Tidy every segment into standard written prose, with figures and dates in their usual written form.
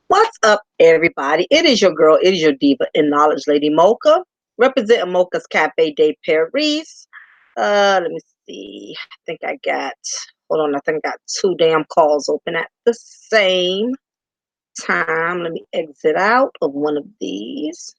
What's up, everybody? It is your girl, it is your diva in knowledge, Lady Mocha, representing Mocha's Cafe de Paris. Let me see. I think I got, hold on, I think I got two damn calls open at the same time. Let me exit out of one of these.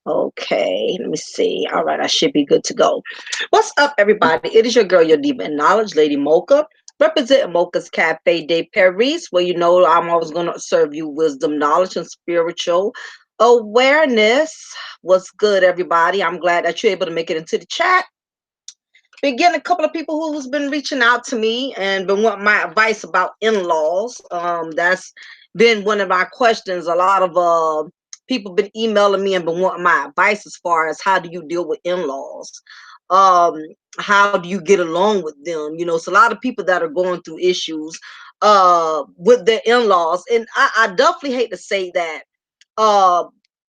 Okay, let me see. All right, I should be good to go. What's up, everybody? It is your girl, your diva in knowledge, Lady Mocha, representing Mocha's Cafe de Paris, where you know I'm always going to serve you wisdom, knowledge, and spiritual awareness. What's good, everybody? I'm glad that you're able to make it into the chat. Been getting a couple of people who's been reaching out to me and been wanting my advice about in-laws. That's been one of my questions. A lot of people been emailing me and been wanting my advice as far as how do you deal with in-laws. Um, how do you get along with them? You know, it's a lot of people that are going through issues with their in-laws, and I definitely hate to say that. Uh,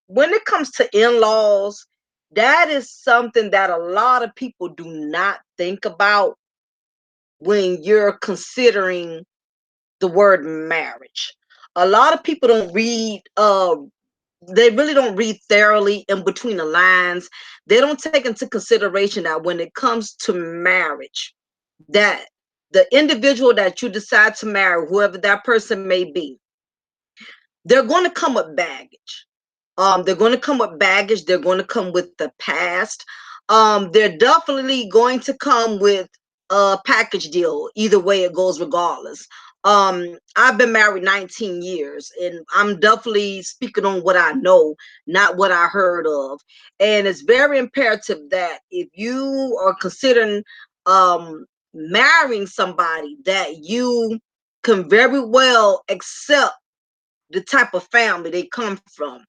when it comes to in-laws, that is something that a lot of people do not think about when you're considering the word marriage. A lot of people don't read, they really don't read thoroughly in between the lines. They don't take into consideration that when it comes to marriage, that the individual that you decide to marry, whoever that person may be, they're going to come with baggage. They're going to come with baggage. They're going to come with the past. They're definitely going to come with a package deal. Either way it goes, regardless. I've been married 19 years, and I'm definitely speaking on what I know, not what I heard of. And it's very imperative that if you are considering marrying somebody, that you can very well accept the type of family they come from.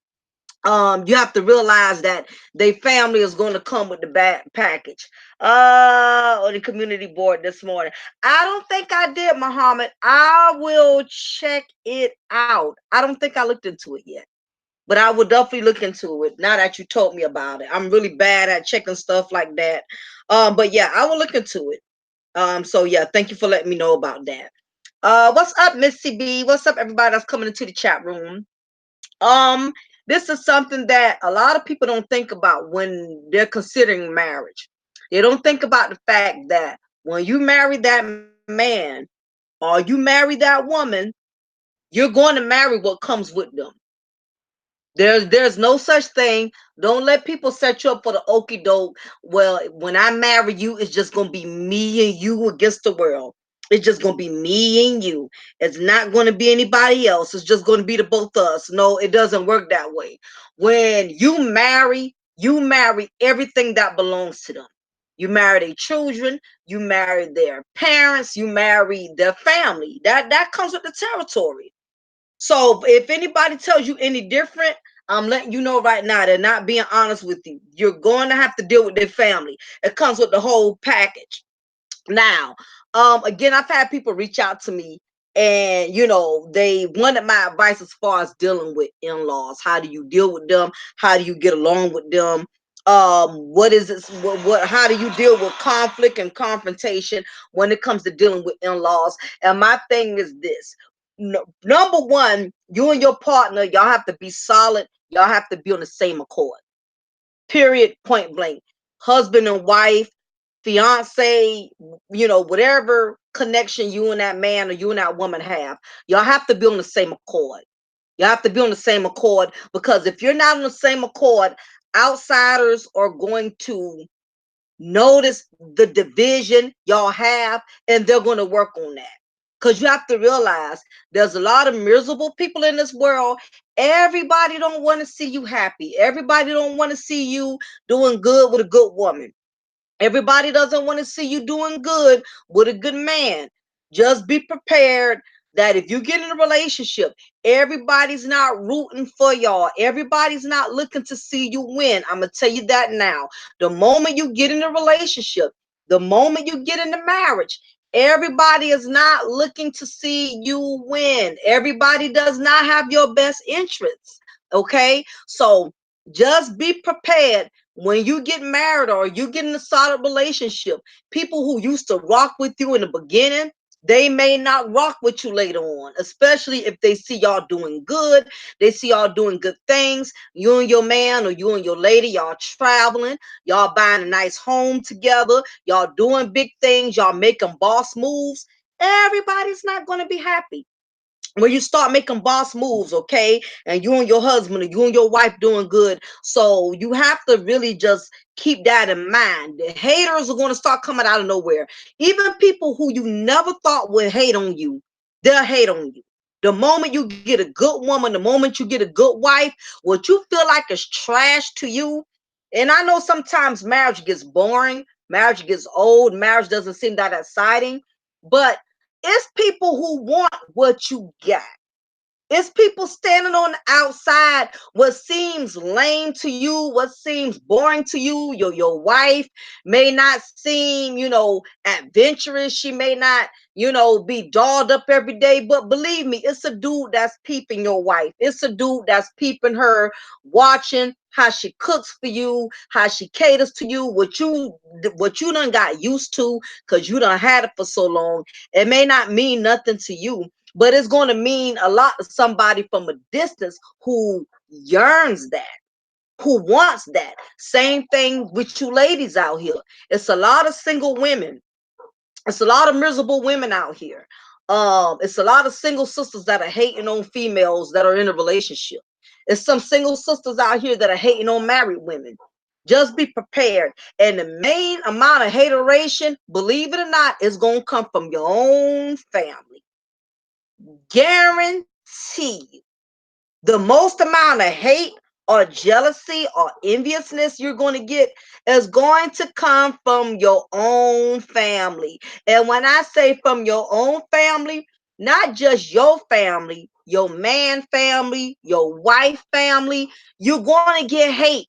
You have to realize that their family is going to come with the back package. On the community board this morning, I don't think I did, Muhammad. I will check it out. I don't think I looked into it yet, but I will definitely look into it now that you told me about it. I'm really bad at checking stuff like that. But yeah, I will look into it. So yeah, thank you for letting me know about that. What's up, Missy B? What's up, everybody that's coming into the chat room? Um, this is something that a lot of people don't think about when they're considering marriage. They don't think about the fact that when you marry that man or you marry that woman, you're going to marry what comes with them. There's no such thing. Don't let people set you up for the okie doke. Well, when I marry you, it's just gonna be me and you against the world. It's just gonna be me and you. It's not gonna be anybody else. It's just gonna be the both of us. No, it doesn't work that way. When you marry everything that belongs to them. You marry their children, you marry their parents, you marry their family. That comes with the territory. So if anybody tells you any different, I'm letting you know right now they're not being honest with you. You're going to have to deal with their family. It comes with the whole package. Now, again, I've had people reach out to me and they wanted my advice as far as dealing with in-laws. How do you deal with them? How do you get along with them? What is it? What how do you deal with conflict and confrontation when it comes to dealing with in-laws? And my thing is this. No, number one, you and your partner, y'all have to be solid. Y'all have to be on the same accord. Period, point blank. Husband and wife, fiance, whatever connection you and that man or you and that woman have, y'all have to be on the same accord. You have to be on the same accord, because if you're not on the same accord, outsiders are going to notice the division y'all have, and they're going to work on that. Because you have to realize there's a lot of miserable people in this world. Everybody don't want to see you happy. Everybody don't want to see you doing good with a good woman. Everybody doesn't want to see you doing good with a good man. Just be prepared that if you get in a relationship, everybody's not rooting for y'all. Everybody's not looking to see you win. I'm going to tell you that now. The moment you get in a relationship, the moment you get into marriage, everybody is not looking to see you win. Everybody does not have your best interests. Okay? So just be prepared when you get married or you get in a solid relationship. People who used to rock with you in the beginning, they may not rock with you later on, especially if they see y'all doing good. They see y'all doing good things. You and your man or you and your lady, y'all traveling, y'all buying a nice home together, y'all doing big things, y'all making boss moves. Everybody's not going to be happy when you start making boss moves, okay? And you and your husband or you and your wife doing good. So you have to really just keep that in mind. The haters are going to start coming out of nowhere. Even people who you never thought would hate on you, they'll hate on you. The moment you get a good woman, the moment you get a good wife, what you feel like is trash to you. And I know sometimes marriage gets boring, marriage gets old, marriage doesn't seem that exciting, but it's people who want what you got. It's people standing on the outside. What seems lame to you, what seems boring to you, your wife may not seem, adventurous. She may not, be dolled up every day. But believe me, it's a dude that's peeping your wife. It's a dude that's peeping her, watching how she cooks for you, how she caters to you, what you done got used to, because you done had it for so long. It may not mean nothing to you, but it's going to mean a lot to somebody from a distance who yearns that, who wants that. Same thing with you ladies out here. It's a lot of single women. It's a lot of miserable women out here. It's a lot of single sisters that are hating on females that are in a relationship. It's some single sisters out here that are hating on married women. Just be prepared. And the main amount of hateration, believe it or not, is going to come from your own family. Guarantee you. The most amount of hate or jealousy or enviousness you're going to get is going to come from your own family. And when I say from your own family, not just your family, your man family, your wife family, you're going to get hate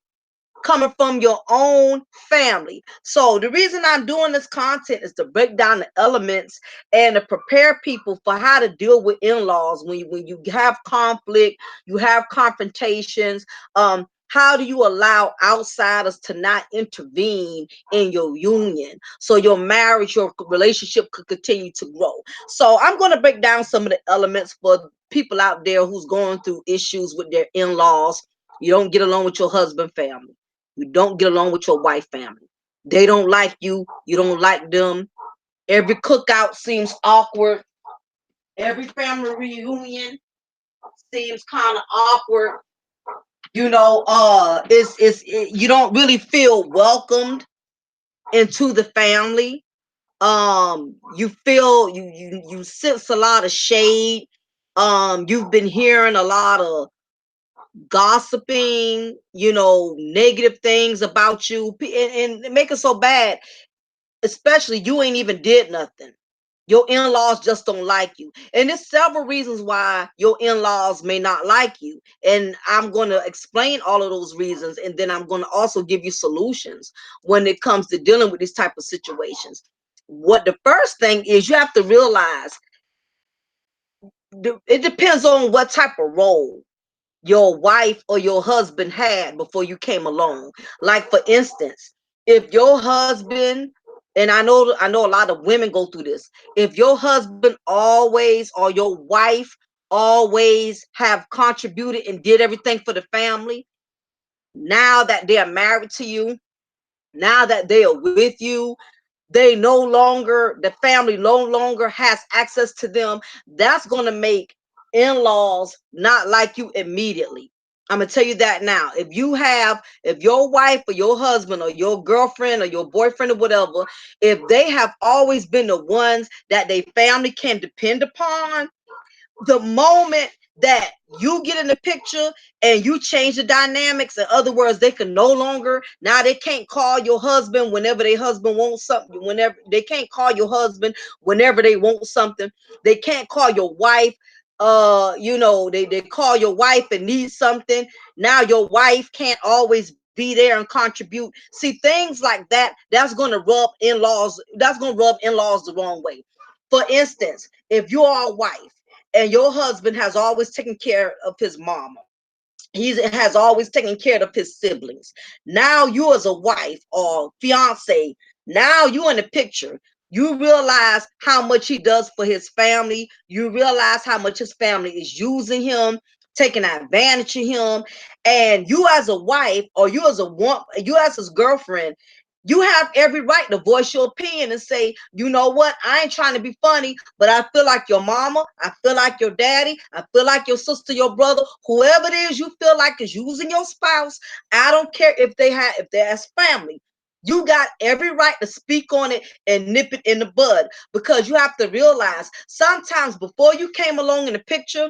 coming from your own family. So the reason I'm doing this content is to break down the elements and to prepare people for how to deal with in-laws when you have conflict, you have confrontations. How do you allow outsiders to not intervene in your union so your marriage, your relationship could continue to grow? So I'm going to break down some of the elements for people out there who's going through issues with their in-laws. You don't get along with your husband family. You don't get along with your wife family. They don't like you. You don't like them. Every cookout seems awkward. Every family reunion seems kind of awkward. You don't really feel welcomed into the family. You feel you sense a lot of shade. You've been hearing a lot of gossiping, negative things about you, and make it so bad, especially you ain't even did nothing. Your in-laws just don't like you. And there's several reasons why your in-laws may not like you. And I'm going to explain all of those reasons. And then I'm going to also give you solutions when it comes to dealing with these type of situations. What the first thing is, you have to realize it depends on what type of role your wife or your husband had before you came along. Like for instance, if your husband, and I know a lot of women go through this, if your husband always or your wife always have contributed and did everything for the family, Now that they are married to you, now that they are with you, they no longer, the family no longer has access to them. That's going to make in-laws not like you immediately. I'm gonna tell you that now. If your wife or your husband or your girlfriend or your boyfriend or whatever, if they have always been the ones that they family can depend upon, the moment that you get in the picture and you change the dynamics, in other words, they can no longer, now they can't call your husband whenever their husband wants something, whenever they can't call your husband whenever they want something, they can't call your wife, they call your wife and need something. Now your wife can't always be there and contribute. See, things like that, that's gonna rub in-laws the wrong way. For instance, if you are a wife and your husband has always taken care of his mama, he has always taken care of his siblings. Now you as a wife or fiance, now you in the picture. You realize how much he does for his family. You realize how much his family is using him, taking advantage of him. And you as a wife, or you as his girlfriend, you have every right to voice your opinion and say, you know what, I ain't trying to be funny, but I feel like your mama, I feel like your daddy, I feel like your sister, your brother, whoever it is you feel like is using your spouse. I don't care if they're as family. You got every right to speak on it and nip it in the bud, because you have to realize sometimes before you came along in the picture,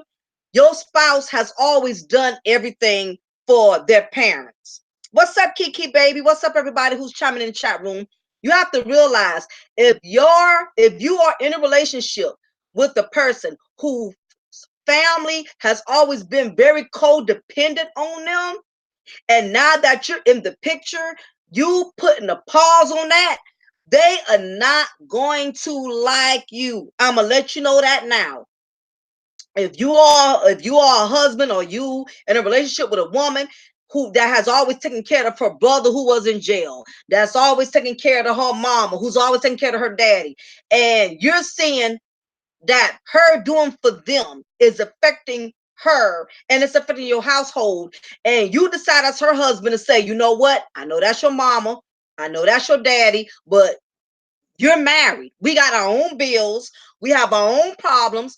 your spouse has always done everything for their parents. What's up, Kiki baby? What's up, everybody who's chiming in the chat room? You have to realize if you are in a relationship with a person who family has always been very codependent on them, and now that you're in the picture, you putting a pause on that, they are not going to like you. I'm gonna let you know that now. If you are a husband, or you in a relationship with a woman who that has always taken care of her brother who was in jail, that's always taking care of her mama, who's always taking care of her daddy, and you're seeing that her doing for them is affecting her and it's affecting your household, and you decide as her husband to say, you know what, I know that's your mama, I know that's your daddy, but you're married, we got our own bills, we have our own problems.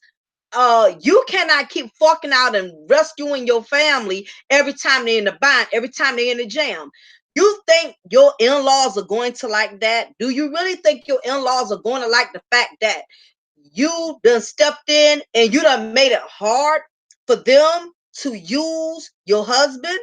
You cannot keep forking out and rescuing your family every time they're in the bind, every time they're in the jam. You think your in-laws are going to like that? Do you really think your in-laws are going to like the fact that you done stepped in and you done made it hard for them to use your husband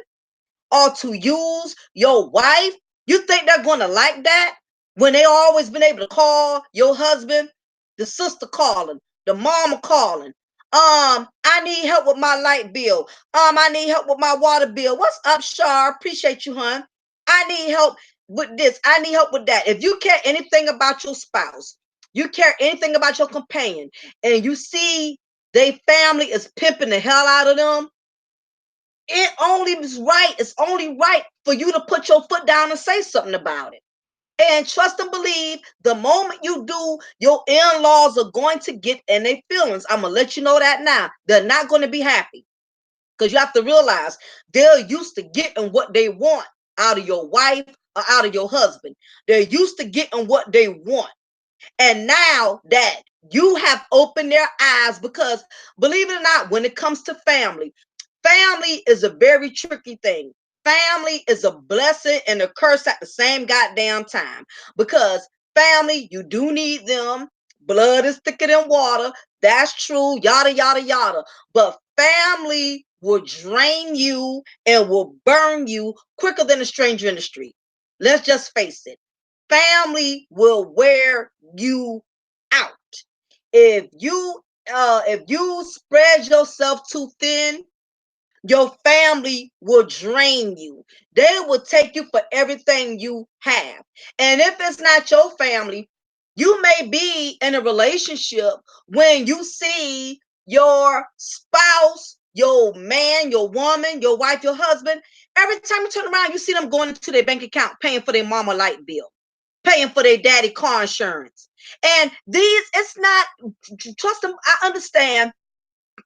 or to use your wife? You think they're going to like that when they always been able to call your husband, the sister calling, the mama calling? I need help with my light bill. I need help with my water bill. What's up, Shar? Appreciate you, hon. I need help with this. I need help with that. If you care anything about your spouse, you care anything about your companion, and you see they family is pimping the hell out of them, it's only right for you to put your foot down and say something about it. And trust and believe, the moment you do, your in-laws are going to get in their feelings. I'm gonna let you know that now. They're not going to be happy, because you have to realize they're used to getting what they want out of your wife or out of your husband. They're used to getting what they want. And now that you have opened their eyes, because believe it or not, when it comes to family, family is a very tricky thing. Family is a blessing and a curse at the same goddamn time, because family, you do need them. Blood is thicker than water. That's true. Yada, yada, yada. But family will drain you and will burn you quicker than a stranger in the street. Let's just face it. Family will wear you out. If you spread yourself too thin, your family will drain you. They will take you for everything you have. And if it's not your family, you may be in a relationship when you see your spouse, your man, your woman, your wife, your husband, every time you turn around, you see them going into their bank account, paying for their mama light bill, paying for their daddy car insurance. And it's not, trust them, I understand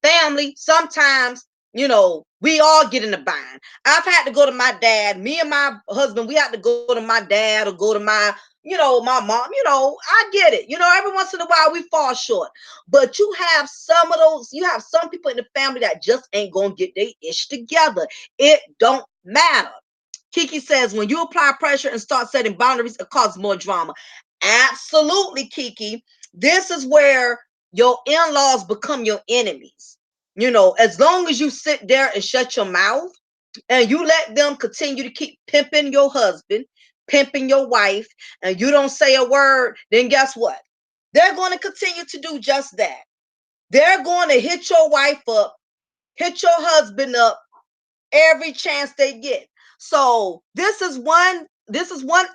family sometimes, we all get in the bind. I've had to go to my dad. Me and my husband, we had to go to my dad or go to my mom. I get it. Every once in a while we fall short. But you have some people in the family that just ain't gonna get their ish together. It don't matter. Kiki says, when you apply pressure and start setting boundaries, it causes more drama. Absolutely, Kiki. This is where your in-laws become your enemies. As long as you sit there and shut your mouth and you let them continue to keep pimping your husband, pimping your wife, and you don't say a word, then guess what? They're going to continue to do just that. They're going to hit your wife up, hit your husband up every chance they get. So this is one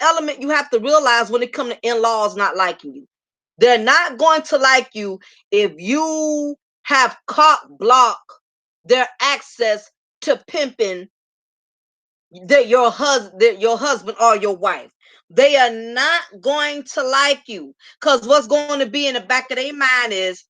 element you have to realize when it comes to in-laws not liking you. They're not going to like you if you have carte block their access to pimping your husband or your wife. They are not going to like you because what's going to be in the back of their mind is,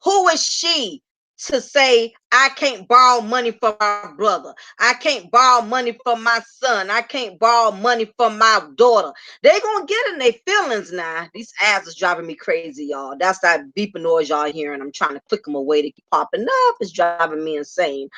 who is she to say I can't borrow money from my brother? I can't borrow money from my son. I can't borrow money from my daughter. They gonna get in their feelings now. These ads is driving me crazy, y'all. That's that beeping noise y'all hearing. I'm trying to click them away to keep popping up. It's driving me insane.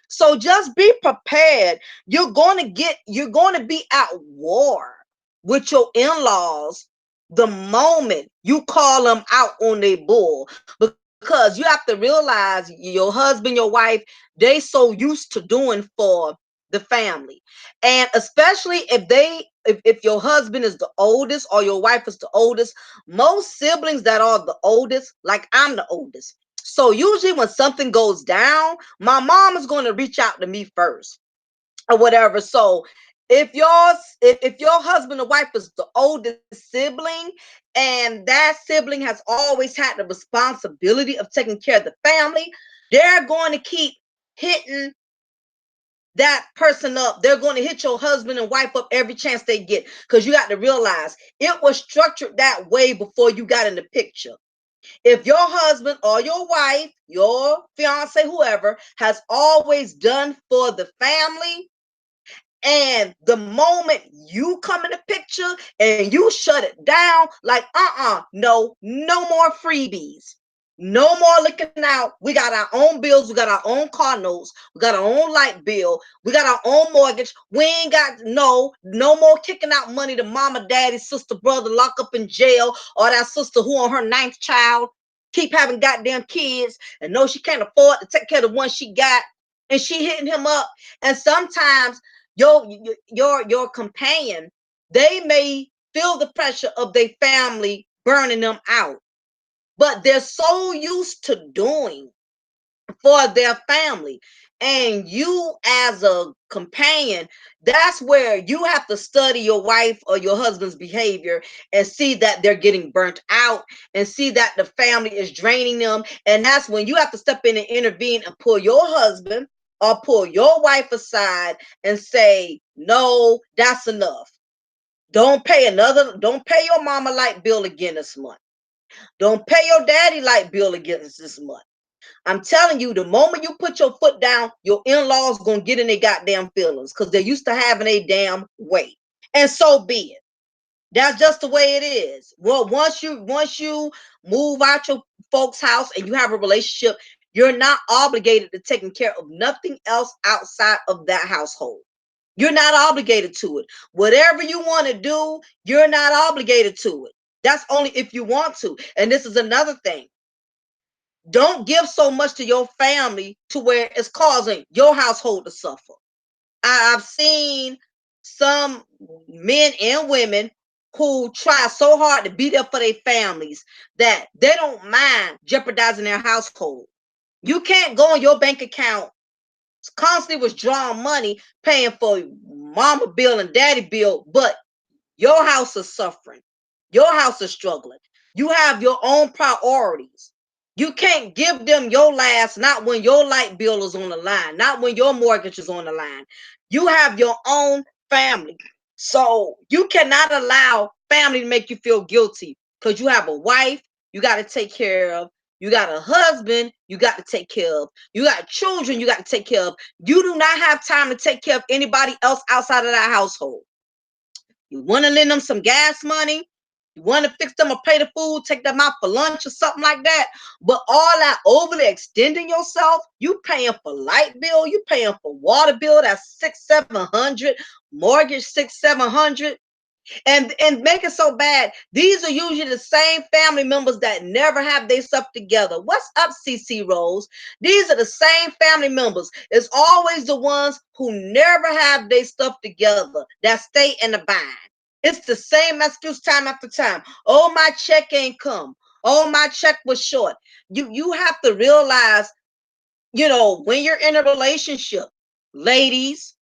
So just be prepared. You're gonna be at war with your in-laws the moment you call them out on their bull, because you have to realize your husband, your wife, they so used to doing for the family. And especially if your husband is the oldest or your wife is the oldest, most siblings that are the oldest, like I'm the oldest, so usually when something goes down, my mom is going to reach out to me first or whatever. So if your husband or wife is the oldest sibling and that sibling has always had the responsibility of taking care of the family, they're going to keep hitting that person up. They're going to hit your husband and wife up every chance they get, because you got to realize it was structured that way before you got in the picture. If your husband or your wife, your fiance, whoever, has always done for the family, and the moment you come in the picture and you shut it down, like, no more freebies. No more looking out. We got our own bills. We got our own car notes. We got our own light bill. We got our own mortgage. We ain't got no more kicking out money to mama, daddy, sister, brother, lock up in jail, or that sister who on her ninth child keep having goddamn kids and know she can't afford to take care of the one she got, and she hitting him up. And sometimes your companion, they may feel the pressure of their family burning them out, but they're so used to doing for their family. And you as a companion, that's where you have to study your wife or your husband's behavior and see that they're getting burnt out and see that the family is draining them. And that's when you have to step in and intervene and pull your husband or pull your wife aside and say, no, that's enough. Don't pay your mama light bill again this month. Don't pay your daddy light bill again this month. I'm telling you, the moment you put your foot down, your in-laws gonna get in their goddamn feelings because they're used to having a damn way. And so be it. That's just the way it is. Well, once you move out your folks' house and you have a relationship, you're not obligated to taking care of nothing else outside of that household. You're not obligated to it. Whatever you want to do, you're not obligated to it. That's only if you want to. And this is another thing. Don't give so much to your family to where it's causing your household to suffer. I've seen some men and women who try so hard to be there for their families that they don't mind jeopardizing their household. You can't go in your bank account constantly withdrawing money, paying for mama bill and daddy bill, but your house is suffering. Your house is struggling. You have your own priorities. You can't give them your last, not when your light bill is on the line, not when your mortgage is on the line. You have your own family. So you cannot allow family to make you feel guilty because you have a wife you got to take care of. You got a husband you got to take care of. You got children you got to take care of. You do not have time to take care of anybody else outside of that household. You want to lend them some gas money. You want to fix them or pay the food, take them out for lunch or something like that. But all that overly extending yourself, you paying for light bill, you paying for water bill, that's 600, 700, mortgage 600, 700. And make it so bad. These are usually the same family members that never have their stuff together. What's up, CC Rose? These are the same family members. It's always the ones who never have their stuff together that stay in the bind. It's the same excuse time after time. Oh, my check ain't come. Oh, my check was short. You have to realize, when you're in a relationship, ladies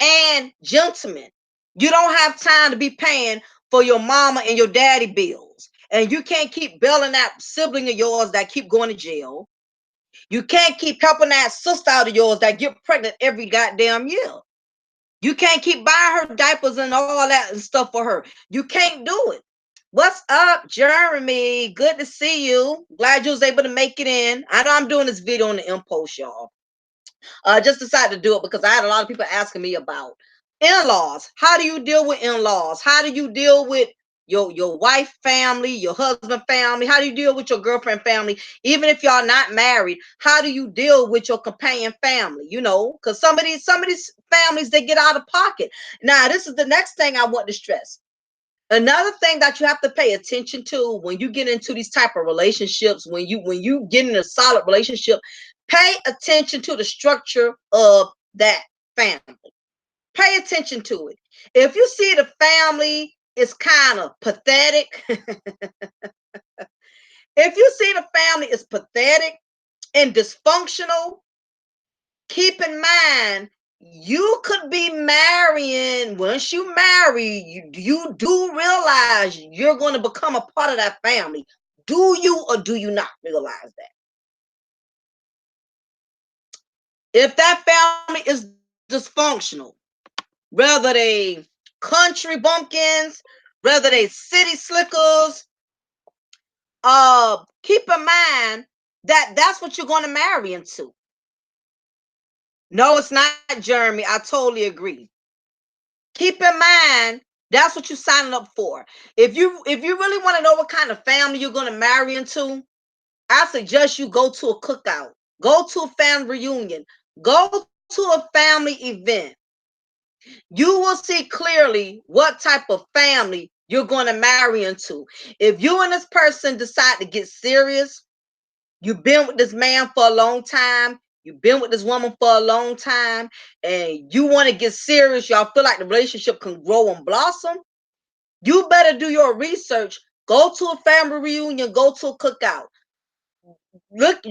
and gentlemen, you don't have time to be paying for your mama and your daddy bills. And you can't keep bailing that sibling of yours that keep going to jail. You can't keep helping that sister out of yours that get pregnant every goddamn year. You can't keep buying her diapers and all that and stuff for her. You can't do it. What's up, Jeremy? Good to see you. Glad you was able to make it in. I know I'm doing this video on the impulse, y'all. Just decided to do it because I had a lot of people asking me about in-laws. How do you deal with in-laws? How do you deal with your wife family, your husband family? How do you deal with your girlfriend family? Even if y'all not married, how do you deal with your companion family? Because some of these families, they get out of pocket. Now, this is the next thing I want to stress. Another thing that you have to pay attention to when you get into these type of relationships, when you get in a solid relationship, pay attention to the structure of that family. Pay attention to it. If you see the family is kind of pathetic, if you see the family is pathetic and dysfunctional, keep in mind you could be marrying. Once you marry, you do realize you're going to become a part of that family. Do you or do you not realize that? If that family is dysfunctional, whether they country bumpkins, whether they city slickers, keep in mind that that's what you're going to marry into. No, it's not, Jeremy. I totally agree. Keep in mind that's what you're signing up for. If you really want to know what kind of family you're going to marry into, I suggest you go to a cookout, go to a family reunion, go to a family event. You will see clearly what type of family you're going to marry into. If you and this person decide to get serious, you've been with this man for a long time, you've been with this woman for a long time, and you want to get serious, y'all feel like the relationship can grow and blossom, you better do your research. Go to a family reunion, go to a cookout. Look,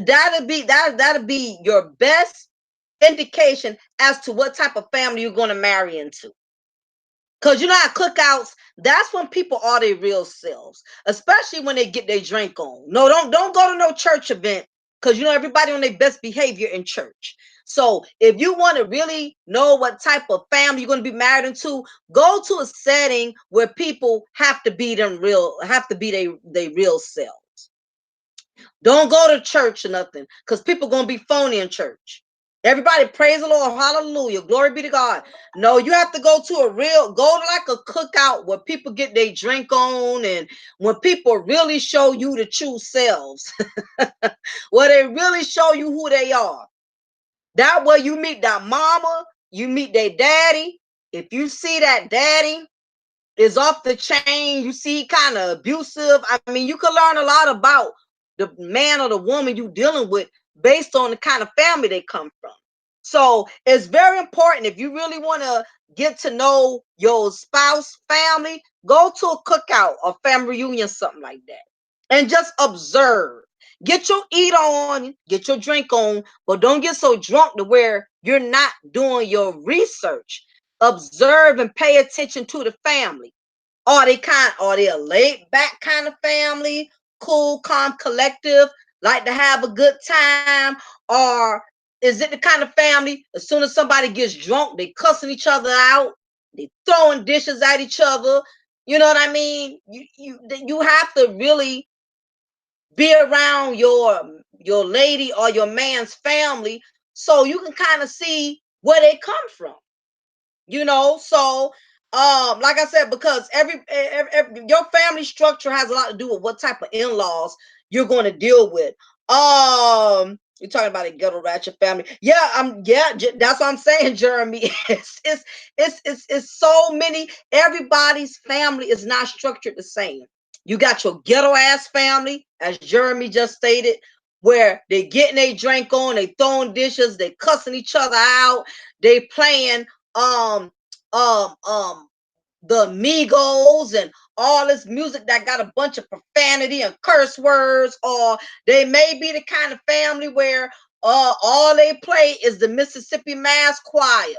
that'll be your best indication as to what type of family you're going to marry into. Because at cookouts, that's when people are their real selves, especially when they get their drink on. No, don't go to no church event, because everybody on their best behavior in church. So if you want to really know what type of family you're going to be married into, go to a setting where people have to be their real self. Don't go to church or nothing, because people gonna be phony in church. Everybody praise the Lord, hallelujah, glory be to God. No, you have to go to go to like a cookout where people get their drink on, and when people really show you the true selves, where they really show you who they are. That way you meet that mama, you meet their daddy. If you see that daddy is off the chain, you see kind of abusive, I mean, you can learn a lot about the man or the woman you dealing with based on the kind of family they come from. So it's very important, if you really want to get to know your spouse family, go to a cookout or family reunion, something like that, and just observe. Get your eat on, get your drink on, but don't get so drunk to where you're not doing your research. Observe and pay attention to the family. Are they a laid back kind of family, cool, calm, collective, like to have a good time? Or is it the kind of family, as soon as somebody gets drunk, they cussing each other out, they throwing dishes at each other? You know what I mean? You have to really be around your lady or your man's family so you can kind of see where they come from, so like I said, because your family structure has a lot to do with what type of in-laws you're going to deal with. You're talking about a ghetto ratchet family. Yeah, that's what I'm saying, Jeremy. It's so many. Everybody's family is not structured the same. You got your ghetto ass family, as Jeremy just stated, where they getting a drink on, they throwing dishes, they cussing each other out, they playing um um the Migos and all this music that got a bunch of profanity and curse words, or they may be the kind of family where all they play is the Mississippi Mass Choir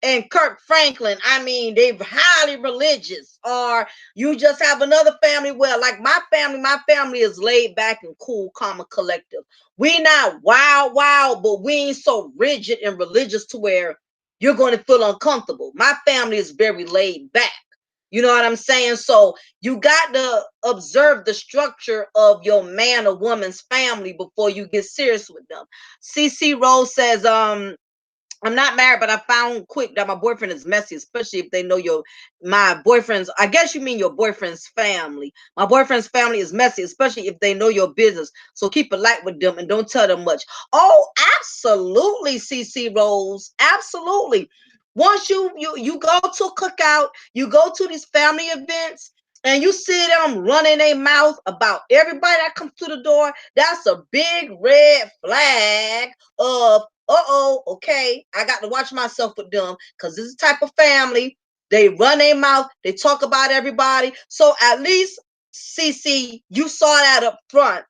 and Kirk Franklin. I mean, they're highly religious. Or you just have another family where, like my family is laid back and cool, calm, and collective. We not wild, but we ain't so rigid and religious to where you're going to feel uncomfortable. My family is very laid back. You know what I'm saying? So you got to observe the structure of your man or woman's family before you get serious with them. CC Rose says, I'm not married, but I found quick that my boyfriend is messy, especially if they know my boyfriend's. I guess you mean your boyfriend's family. My boyfriend's family is messy, especially if they know your business. So keep it light with them and don't tell them much. Oh, absolutely, CC Rose. Absolutely. Once you go to a cookout, you go to these family events, and you see them running their mouth about everybody that comes to the door, that's a big red flag of okay, I got to watch myself with them because this is the type of family. They run their mouth, they talk about everybody. So at least, CC, you saw that up front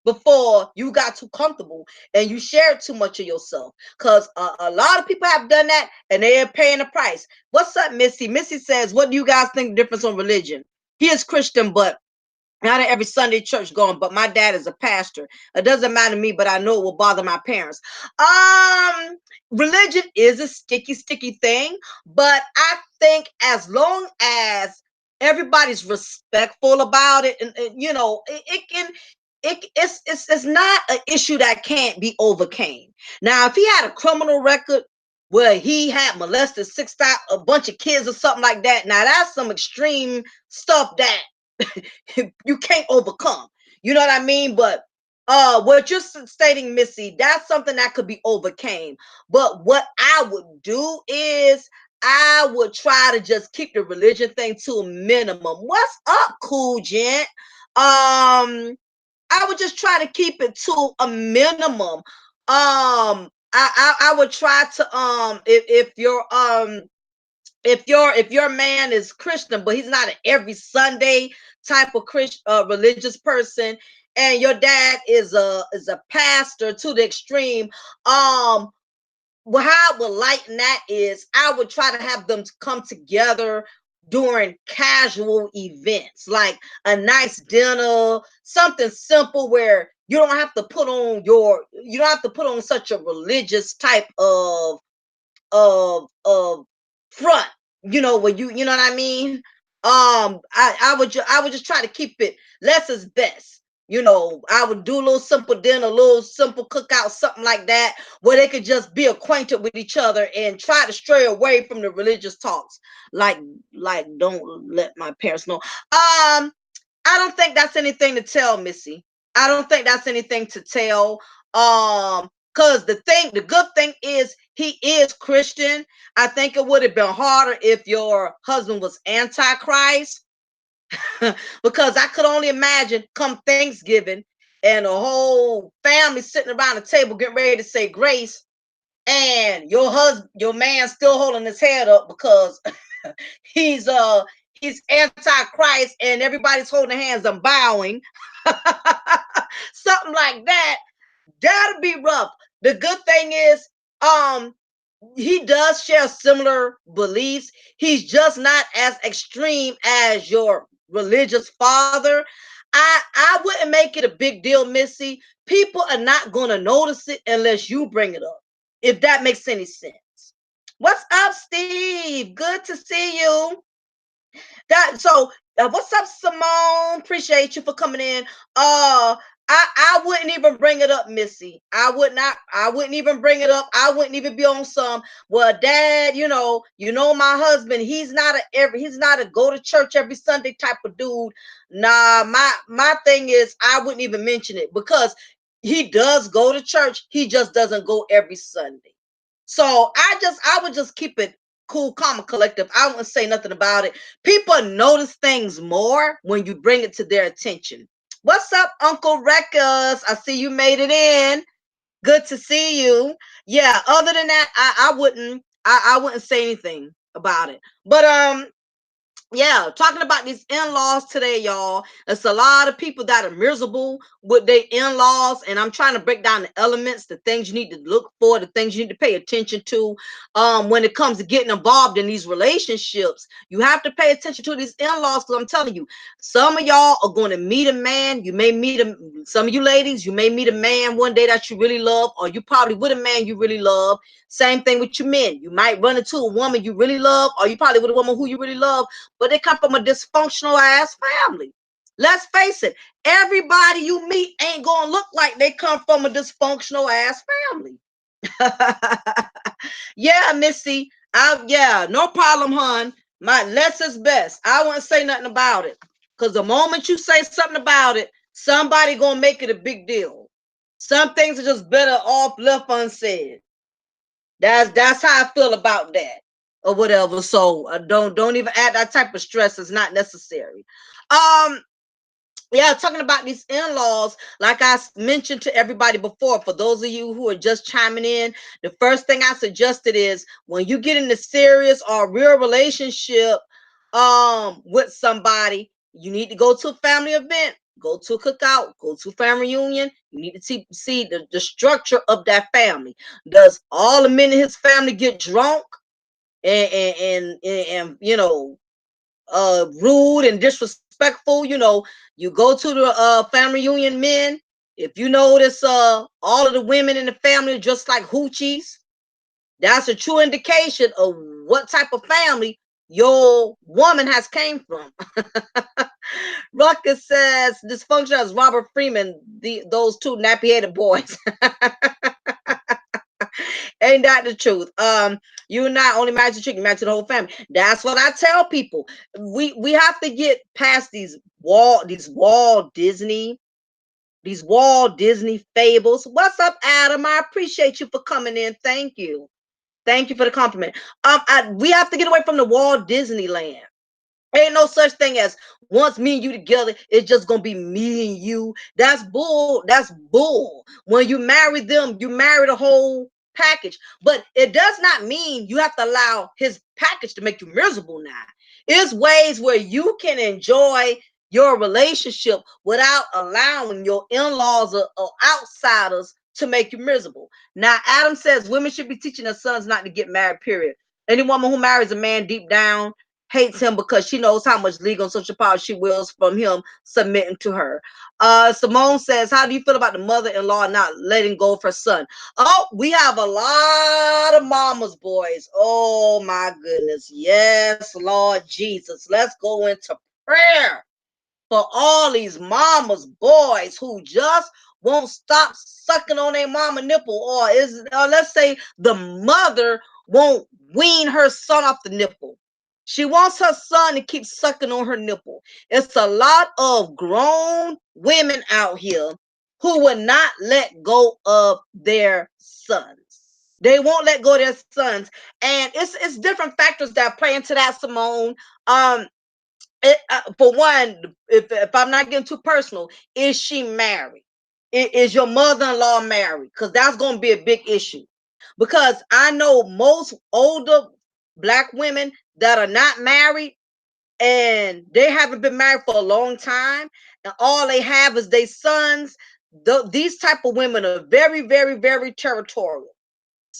before you got too comfortable and you shared too much of yourself. Because a lot of people have done that and they are paying the price. What's up, Missy? Missy says, what do you guys think the difference on religion? He is Christian, but not at every Sunday church going, but my dad is a pastor. It doesn't matter to me, but I know it will bother my parents. Religion is a sticky thing, but I think as long as everybody's respectful about it, and it can. It's not an issue that can't be overcame. Now, if he had a criminal record where he had molested a bunch of kids or something like that, now that's some extreme stuff that you can't overcome. You know what I mean? But what you're stating, Missy, that's something that could be overcame. But what I would do is I would try to just keep the religion thing to a minimum. What's up, cool gent? I would just try to keep it to a minimum. I would try to if your man is Christian, but he's not an every Sunday type of Christian religious person, and your dad is a pastor to the extreme, well, how I would lighten that is I would try to have them come together during casual events, like a nice dinner, something simple where you don't have to put on such a religious type of front, when you know what I mean. I would just try to keep it less is best. I would do a little simple dinner, a little simple cookout, something like that, where they could just be acquainted with each other and try to stray away from the religious talks. Like, don't let my parents know. I don't think that's anything to tell, Missy. I don't think that's anything to tell. Because the good thing is he is Christian. I think it would have been harder if your husband was antichrist. Because I could only imagine come Thanksgiving and a whole family sitting around the table getting ready to say grace, and your man still holding his head up because he's antichrist and everybody's holding hands and bowing. Something like that. That'll be rough. The good thing is, um, he does share similar beliefs. He's just not as extreme as your religious father. I wouldn't make it a big deal, Missy. People are not gonna notice it unless you bring it up. If that makes any sense. What's up, Steve? Good to see you. What's up, Simone? Appreciate you for coming in. I wouldn't even bring it up, Missy. I would not. I wouldn't even bring it up. I wouldn't even be on some. Well, Dad, my husband. He's not a go to church every Sunday type of dude. Nah, my thing is, I wouldn't even mention it because he does go to church. He just doesn't go every Sunday. So I would just keep it cool, calm, and collective. I wouldn't say nothing about it. People notice things more when you bring it to their attention. What's up, Uncle Records? I see you made it in. Good to see you. Yeah, other than that, I wouldn't say anything about it. But yeah, talking about these in-laws today, y'all. It's a lot of people that are miserable with their in-laws, and I'm trying to break down the elements, the things you need to look for, the things you need to pay attention to. When it comes to getting involved in these relationships, you have to pay attention to these in-laws, because I'm telling you, some of y'all are going to meet a man. You may meet some of you ladies, you may meet a man one day that you really love, or you probably with a man you really love. Same thing with you men. You might run into a woman you really love, or you probably with a woman who you really love, but they come from a dysfunctional ass family. Let's face it, everybody you meet ain't gonna look like they come from a dysfunctional ass family. Yeah, Missy. Yeah, no problem, hon. My less is best. I wouldn't say nothing about it. Because the moment you say something about it, somebody gonna make it a big deal. Some things are just better off left unsaid. That's how I feel about that, or whatever. So don't even add that type of stress. It's not necessary. Um, yeah, talking about these in-laws, like I mentioned to everybody before, for those of you who are just chiming in, the first thing I suggested is when you get in a serious or real relationship with somebody, you need to go to a family event, go to a cookout, go to a family reunion. You need to see the structure of that family. Does all the men in his family get drunk and rude and disrespectful? You go to the family reunion, men. If you notice all of the women in the family are just like hoochies, that's a true indication of what type of family your woman has came from. Ruckus says dysfunction as Robert Freeman, those two nappy-headed boys. Ain't that the truth? You not only married to the chick, you married to the whole family. That's what I tell people. We have to get past these Walt Disney fables. What's up, Adam? I appreciate you for coming in. Thank you. Thank you for the compliment. We have to get away from the Walt Disneyland. Ain't no such thing as once me and you together, it's just gonna be me and you. That's bull. That's bull. When you marry them, you marry the whole package. But it does not mean you have to allow his package to make you miserable now. There's ways where you can enjoy your relationship without allowing your in-laws or outsiders to make you miserable. Now, Adam says women should be teaching their sons not to get married, period. Any woman who marries a man deep down hates him because she knows how much legal and social power she wills from him submitting to her. Simone says, how do you feel about the mother-in-law not letting go of her son? Oh, we have a lot of mamas, boys. Oh my goodness. Yes, Lord Jesus. Let's go into prayer for all these mamas, boys who just won't stop sucking on their mama nipple, or let's say the mother won't wean her son off the nipple. She wants her son to keep sucking on her nipple. It's a lot of grown women out here who will not let go of their sons. They won't let go of their sons, and it's different factors that play into that, Simone. For one, if I'm not getting too personal, is she married? Is your mother-in-law married? Because that's going to be a big issue. Because I know most older Black women that are not married, and they haven't been married for a long time, and all they have is their sons. These type of women are very, very, very territorial.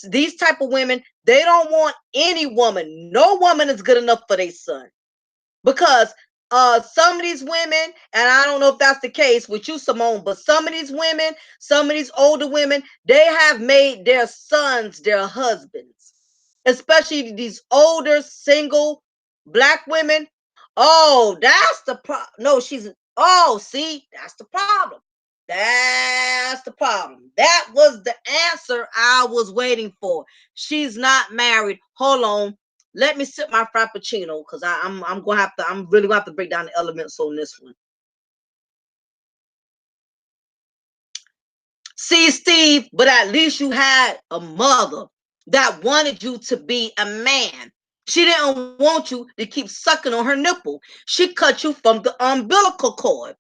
These type of women, they don't want any woman. No woman is good enough for their son, because some of these women, and I don't know if that's the case with you, Simone, but some of these women, some of these older women, they have made their sons their husbands, especially these older single Black women. Oh, that's the problem. No, oh, see, that's the problem. That's the problem. That was the answer I was waiting for. She's not married. Hold on. Let me sip my frappuccino because I'm gonna have to. I'm really gonna have to break down the elements on this one. See, Steve, but at least you had a mother that wanted you to be a man. She didn't want you to keep sucking on her nipple. She cut you from the umbilical cord.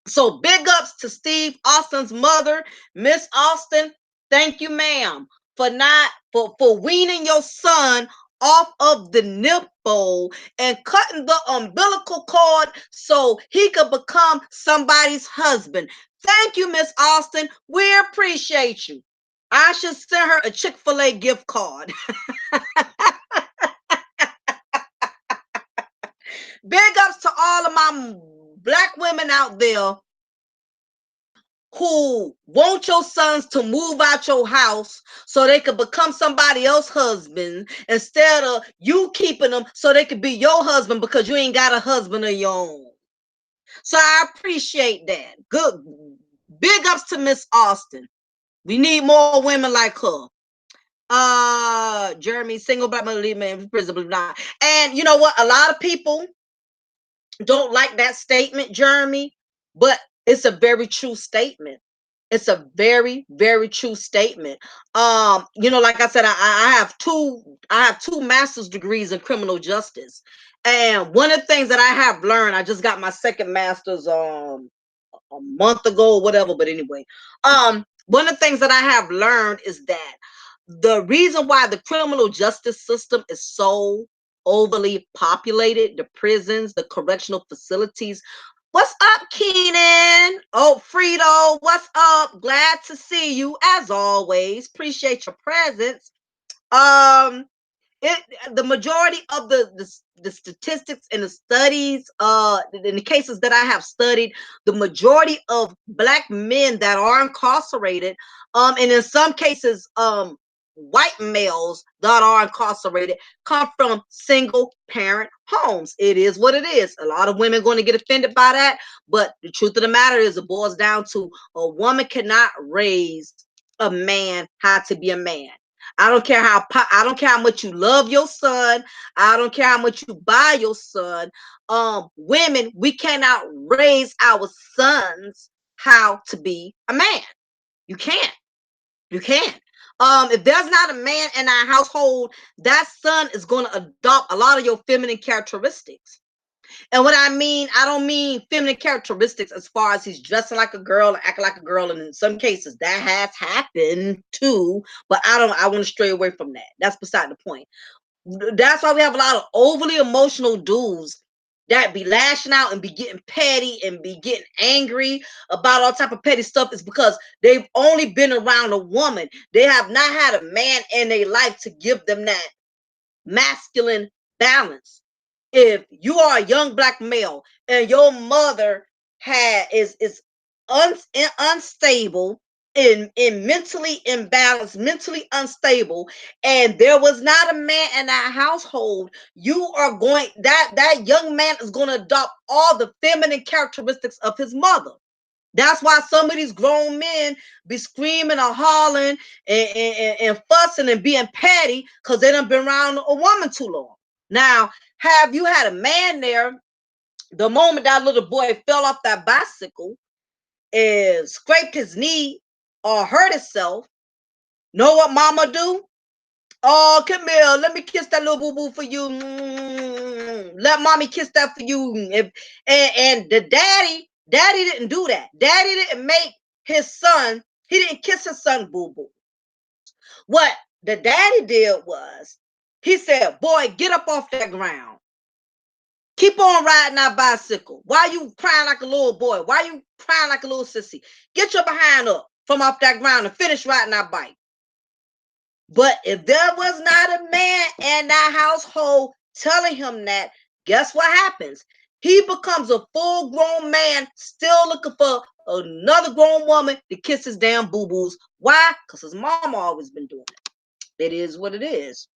So big ups to Steve Austin's mother, Miss Austin. Thank you, ma'am, for not for weaning your son off of the nipple and cutting the umbilical cord so he could become somebody's husband. Thank you, Miss Austin. We appreciate you. I should send her a Chick-fil-A gift card. Big ups to all of my black women out there who want your sons to move out your house so they could become somebody else's husband instead of you keeping them so they could be your husband because you ain't got a husband of your own. So I appreciate that. Good. Big ups to Miss Austin. We need more women like her. Jeremy, single black man, lead man, prison, not. And you know what? A lot of people don't like that statement, Jeremy, but it's a very true statement. It's a very, very true statement. Like I said, I have two master's degrees in criminal justice. And one of the things that I have learned, I just got my second master's a month ago or whatever, but anyway. One of the things that I have learned is that the reason why the criminal justice system is so overly populated, the prisons, the correctional facilities. What's up, Keenan? Oh, Frito, what's up? Glad to see you as always. Appreciate your presence. Um, it the majority of the statistics and the studies in the cases that I have studied, the majority of black men that are incarcerated, and in some cases white males that are incarcerated, come from single parent homes. It is what it is. A lot of women going to get offended by that, but the truth of the matter is it boils down to a woman cannot raise a man how to be a man. I don't care how much you love your son. I don't care how much you buy your son. Women, we cannot raise our sons how to be a man. You can't. You can't. If there's not a man in our household, that son is going to adopt a lot of your feminine characteristics. And what I don't mean feminine characteristics as far as he's dressing like a girl and acting like a girl. And in some cases that has happened too, but I want to stray away from that. That's beside the point. That's why we have a lot of overly emotional dudes that be lashing out and be getting petty and be getting angry about all type of petty stuff is because they've only been around a woman. They have not had a man in their life to give them that masculine balance. If you are a young black male and your mother is unstable in mentally imbalanced, mentally unstable, and there was not a man in that household, you are going that young man is going to adopt all the feminine characteristics of his mother. That's why some of these grown men be screaming or hollering and fussing and being petty because they done been around a woman too long. Now, have you had a man there the moment that little boy fell off that bicycle and scraped his knee or hurt himself? Know what mama do? Oh, come here. Let me kiss that little boo-boo for you. Let mommy kiss that for you. And the daddy didn't do that. Daddy didn't make his son, he didn't kiss his son boo-boo. What the daddy did was, he said, boy, get up off that ground. Keep on riding that bicycle. Why you crying like a little boy? Why you crying like a little sissy? Get your behind up from off that ground and finish riding that bike. But if there was not a man in that household telling him that, guess what happens? He becomes a full-grown man, still looking for another grown woman to kiss his damn boo-boos. Why? Because his mama always been doing it. It is what it is.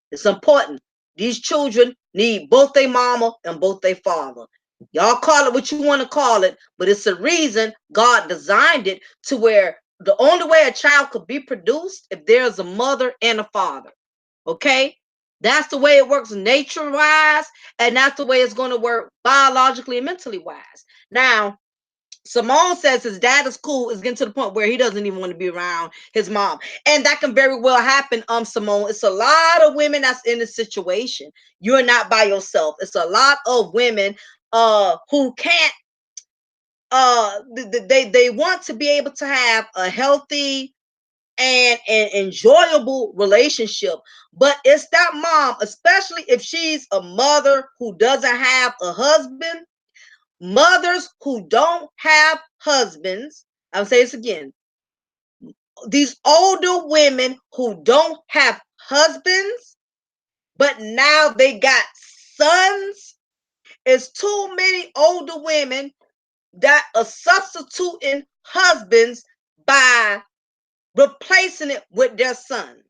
It's important. These children need both their mama and both their father. Y'all call it what you want to call it, but it's a reason God designed it to where the only way a child could be produced if there's a mother and a father. Okay? That's the way it works nature wise, and that's the way it's going to work biologically and mentally wise. Now, Simone says his dad is cool, is getting to the point where he doesn't even want to be around his mom. And that can very well happen, Simone. It's a lot of women that's in this situation. You're not by yourself. It's a lot of women who can't they want to be able to have a healthy and an enjoyable relationship. But it's that mom, especially if she's a mother who doesn't have a husband, mothers who don't have husbands. I'll say this again. These older women who don't have husbands, but now they got sons. It's too many older women that are substituting husbands by replacing it with their sons.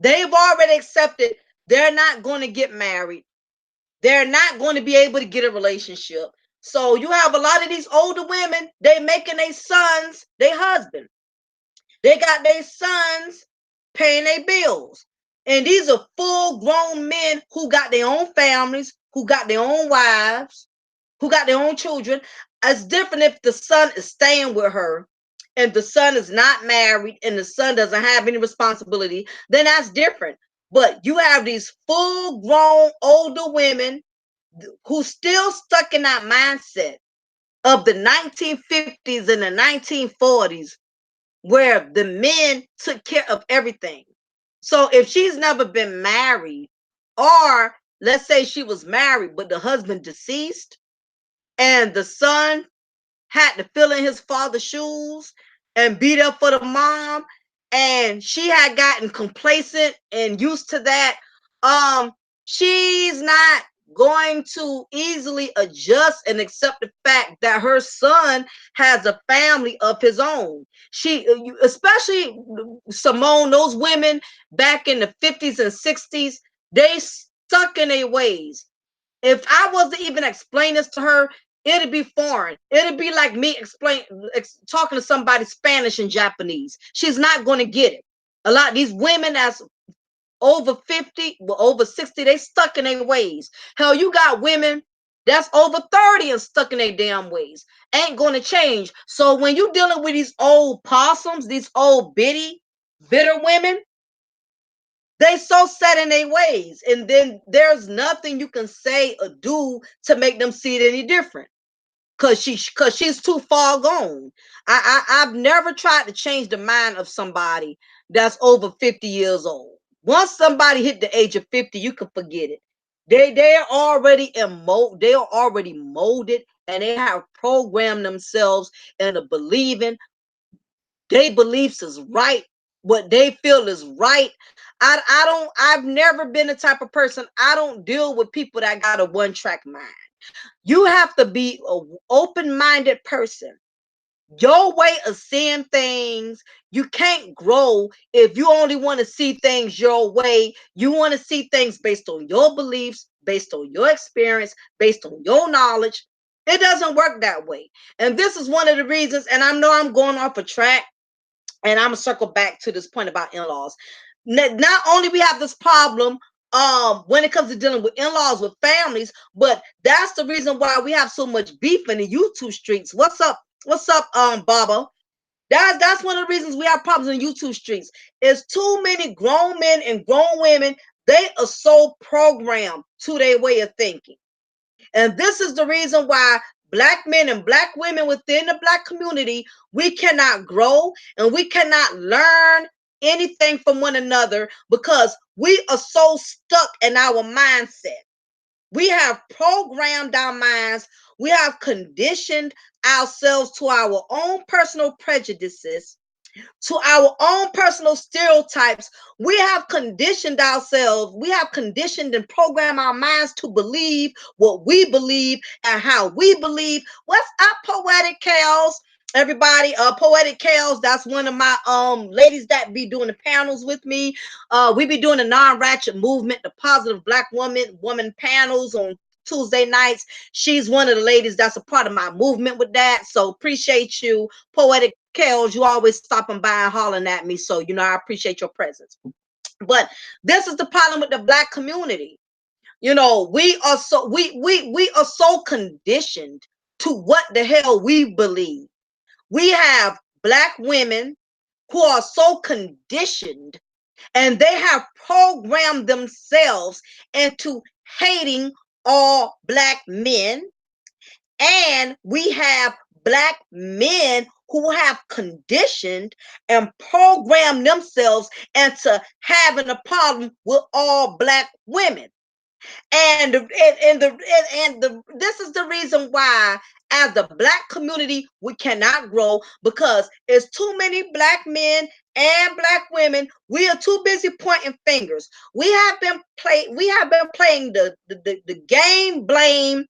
They've already accepted they're not going to get married. They're not going to be able to get a relationship. So you have a lot of these older women, they making their sons their husband. They got their sons paying their bills. And these are full grown men who got their own families, who got their own wives, who got their own children. It's different if the son is staying with her and the son is not married and the son doesn't have any responsibility, then that's different. But you have these full grown older women who still stuck in that mindset of the 1950s and the 1940s where the men took care of everything. So if she's never been married, or let's say she was married but the husband deceased and the son had to fill in his father's shoes and be there for the mom, and she had gotten complacent and used to that, um she's not going to easily adjust and accept the fact that her son has a family of his own. She especially Simone, those women back in the 50s and 60s, they stuck in their ways. If I was to even explain this to her, it'd be foreign. It'd be like me talking to somebody Spanish and Japanese. She's not going to get it. A lot of these women that's over 50, well, over 60, they stuck in their ways. Hell, you got women that's over 30 and stuck in their damn ways. Ain't going to change. So when you dealing with these old possums, these old bitter women, they so set in their ways, and then there's nothing you can say or do to make them see it any different. Cause she's too far gone. I've never tried to change the mind of somebody that's over 50 years old. Once somebody hit the age of 50, you can forget it. They're already they are already molded, and they have programmed themselves into believing their beliefs is right, what they feel is right. I've never been the type of person, I don't deal with people that got a one-track mind. You have to be an open-minded person. Your way of seeing things, you can't grow if you only want to see things your way. You want to see things based on your beliefs, based on your experience, based on your knowledge. It doesn't work that way. And this is one of the reasons, and I know I'm going off a track, and I'm gonna circle back to this point about in-laws. Not only we have this problem when it comes to dealing with in-laws with families, but that's the reason why we have so much beef in the YouTube streets. What's up? What's up, Baba? That's one of the reasons we have problems in YouTube streets. It's too many grown men and grown women. They are so programmed to their way of thinking. And this is the reason why Black men and Black women within the Black community, we cannot grow and we cannot learn anything from one another because we are so stuck in our mindset. We have programmed our minds, we have conditioned ourselves to our own personal prejudices, to our own personal stereotypes. We have conditioned ourselves, we have conditioned and programmed our minds to believe what we believe and how we believe. What's up, Poetic Chaos? Everybody, Poetic Chaos, that's one of my ladies that be doing the panels with me. We be doing the non-ratchet movement, the positive Black woman panels on Tuesday nights. She's one of the ladies that's a part of my movement with that. So appreciate you, Poetic Kels. You always stopping by and hollering at me. So, I appreciate your presence. But this is the problem with the Black community. We are so conditioned to what the hell we believe. We have Black women who are so conditioned, and they have programmed themselves into hating all Black men. And we have Black men who have conditioned and programmed themselves into having a problem with all Black women. And this is the reason why, as the Black community, we cannot grow, because it's too many Black men and Black women. We are too busy pointing fingers. We have been playing the game blame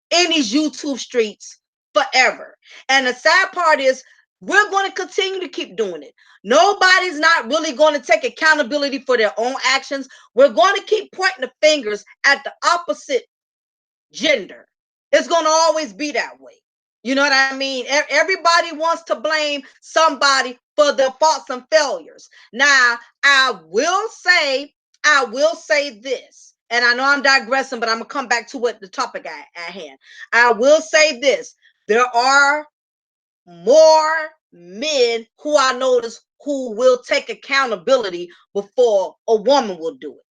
in these YouTube streets forever. And the sad part is, we're going to continue to keep doing it. Nobody's not really going to take accountability for their own actions. We're going to keep pointing the fingers at the opposite gender. It's going to always be that way. You know what I mean? Everybody wants to blame somebody for their faults and failures. Now, I will say this, and I know I'm digressing, but I'm gonna come back to what the topic at hand. I will say this: there are more men who I notice who will take accountability before a woman will do it.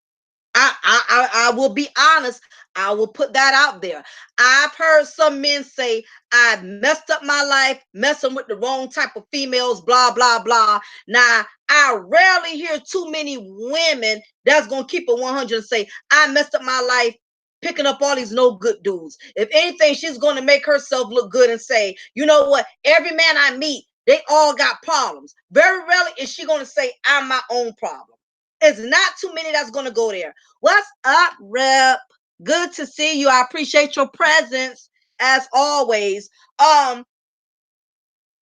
I will be honest. I will put that out there. I've heard some men say, I messed up my life messing with the wrong type of females, blah, blah, blah. Now, I rarely hear too many women that's going to keep it 100 and say, I messed up my life picking up all these no good dudes. If anything, she's going to make herself look good and say, you know what? Every man I meet, they all got problems. Very rarely is she going to say, I'm my own problem. It's not too many that's going to go there. What's up, Rep? Good to see you. I appreciate your presence as always.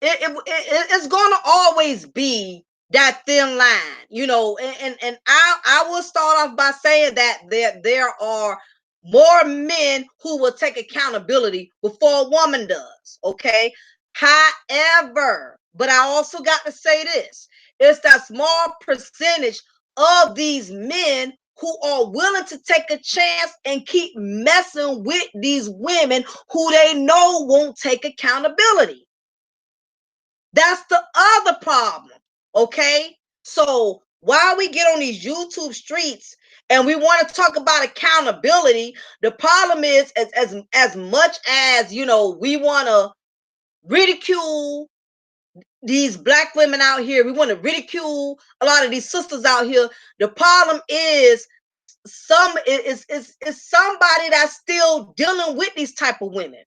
It's going to always be that thin line, and I will start off by saying that there are more men who will take accountability before a woman does. Okay. However, but I also got to say this: it's that small percentage of these men who are willing to take a chance and keep messing with these women who they know won't take accountability. That's the other problem. Okay. So while we get on these YouTube streets and we want to talk about accountability, the problem is, as much as we want to ridicule these Black women out here, we want to ridicule a lot of these sisters out here. The problem is somebody that's still dealing with these type of women.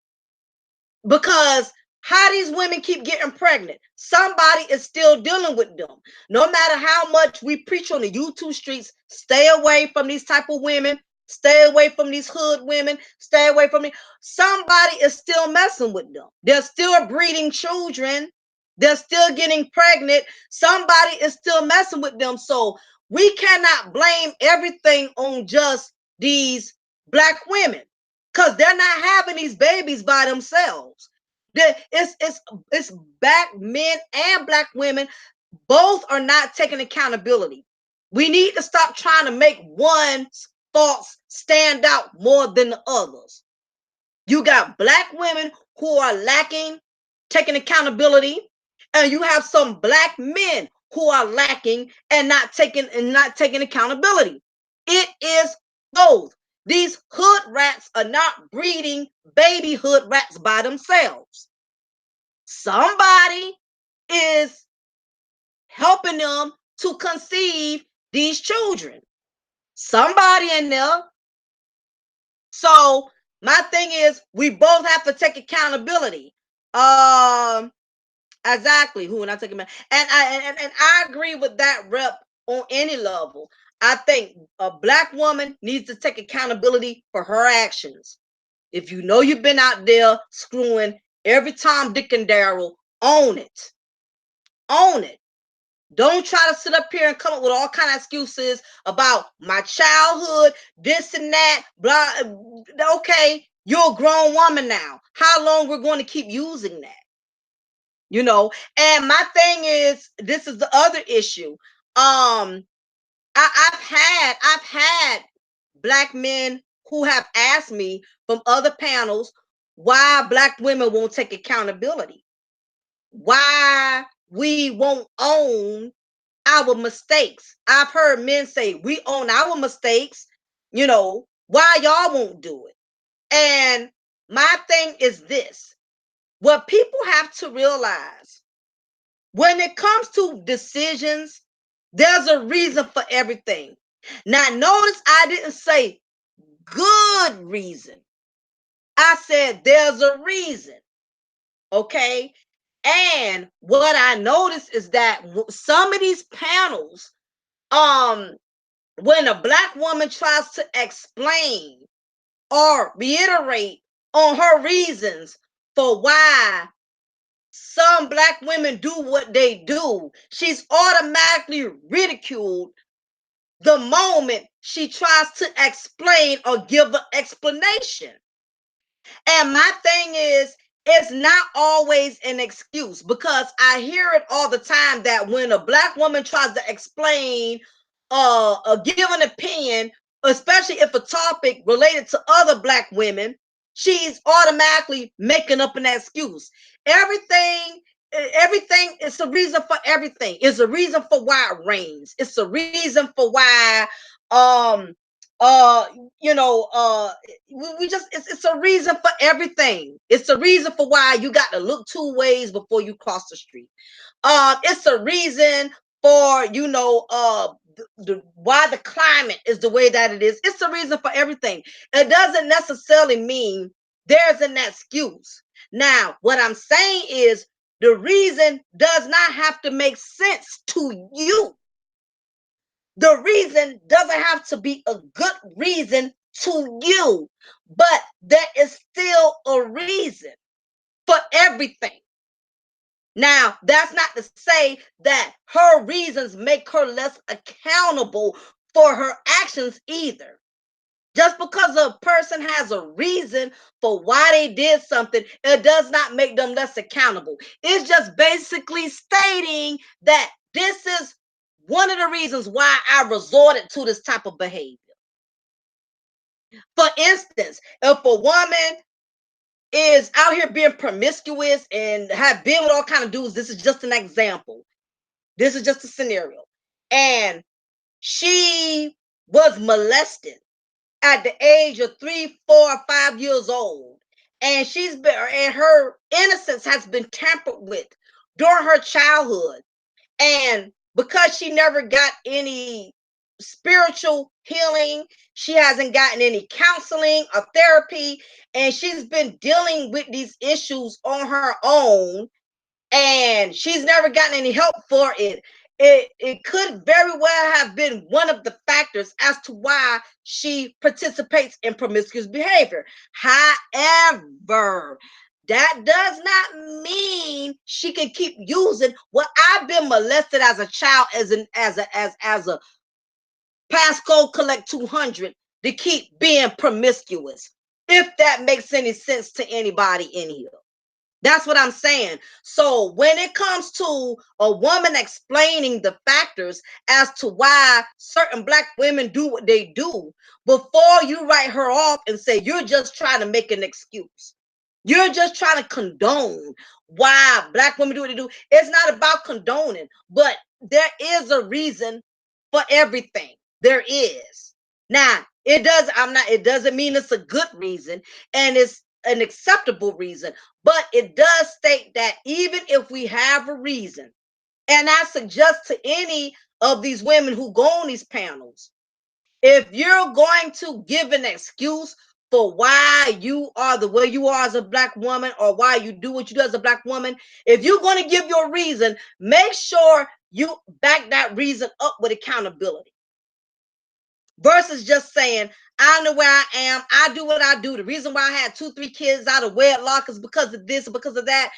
Because how these women keep getting pregnant, somebody is still dealing with them. No matter how much we preach on the YouTube streets, stay away from these type of women, stay away from these hood women, stay away from me. Somebody is still messing with them. They're still breeding children. They're still getting pregnant. Somebody is still messing with them. So we cannot blame everything on just these Black women, because they're not having these babies by themselves. It's Black men and Black women. Both are not taking accountability. We need to stop trying to make one's faults stand out more than the others. You got Black women who are lacking taking accountability, and you have some Black men who are lacking and not taking accountability. It is both. These hood rats are not breeding baby hood rats by themselves. Somebody is helping them to conceive these children. Somebody in there. So my thing is, we both have to take accountability. Exactly. Who and I take him, and I agree with that, Rep, on any level. I think a Black woman needs to take accountability for her actions. If you know you've been out there screwing every Tom, Dick, and Daryl, own it. Own it. Don't try to sit up here and come up with all kind of excuses about my childhood, this and that, blah. Okay, you're a grown woman now. How long we're going to keep using that? You know, and my thing is, this is the other issue. I've had black men who have asked me from other panels why black women won't take accountability, why we won't own our mistakes. I've heard men say we own our mistakes, why y'all won't do it. And my thing is this: what people have to realize, when it comes to decisions, there's a reason for everything. Now, notice I didn't say good reason. I said there's a reason. Okay. And what I noticed is that some of these panels, when a black woman tries to explain or reiterate on her reasons for why some black women do what they do, she's automatically ridiculed the moment she tries to explain or give an explanation. And my thing is, it's not always an excuse, because I hear it all the time that when a black woman tries to explain give an opinion, especially if a topic related to other black women, she's automatically making up an excuse. Everything is a reason for everything. It's a reason for why it rains. It's a reason for why um uh you know we just it's a reason for everything. It's a reason for why you got to look two ways before you cross the street. It's a reason for why the climate is the way that it is. It's a reason for everything. It doesn't necessarily mean there's an excuse. Now, what I'm saying is, the reason does not have to make sense to you. The reason doesn't have to be a good reason to you, but there is still a reason for everything. Now, that's not to say that her reasons make her less accountable for her actions either. Just because a person has a reason for why they did something, it does not make them less accountable. It's just basically stating that this is one of the reasons why I resorted to this type of behavior. For instance, if a woman is out here being promiscuous and have been with all kind of dudes, this is just an example. This is just a scenario. And she was molested at the age of 3, 4, or 5 years old. And her innocence has been tampered with during her childhood. And because she never got any spiritual healing, she hasn't gotten any counseling or therapy, and she's been dealing with these issues on her own, and she's never gotten any help for it. It could very well have been one of the factors as to why she participates in promiscuous behavior. However, that does not mean she can keep using, well, I've been molested as a child as a passcode collect 200 to keep being promiscuous. If that makes any sense to anybody in here. That's what I'm saying. So when it comes to a woman explaining the factors as to why certain black women do what they do, before you write her off and say you're just trying to make an excuse, you're just trying to condone why black women do what they do. It's not about condoning, but there is a reason for everything. There is. Now, it doesn't mean it's a good reason and it's an acceptable reason, but it does state that even if we have a reason, and I suggest to any of these women who go on these panels, if you're going to give an excuse for why you are the way you are as a black woman, or why you do what you do as a black woman, if you're going to give your reason, make sure you back that reason up with accountability, versus just saying, I know where I am, I do what I do. The reason why I had 2, 3 kids out of wedlock is because of this, because of that.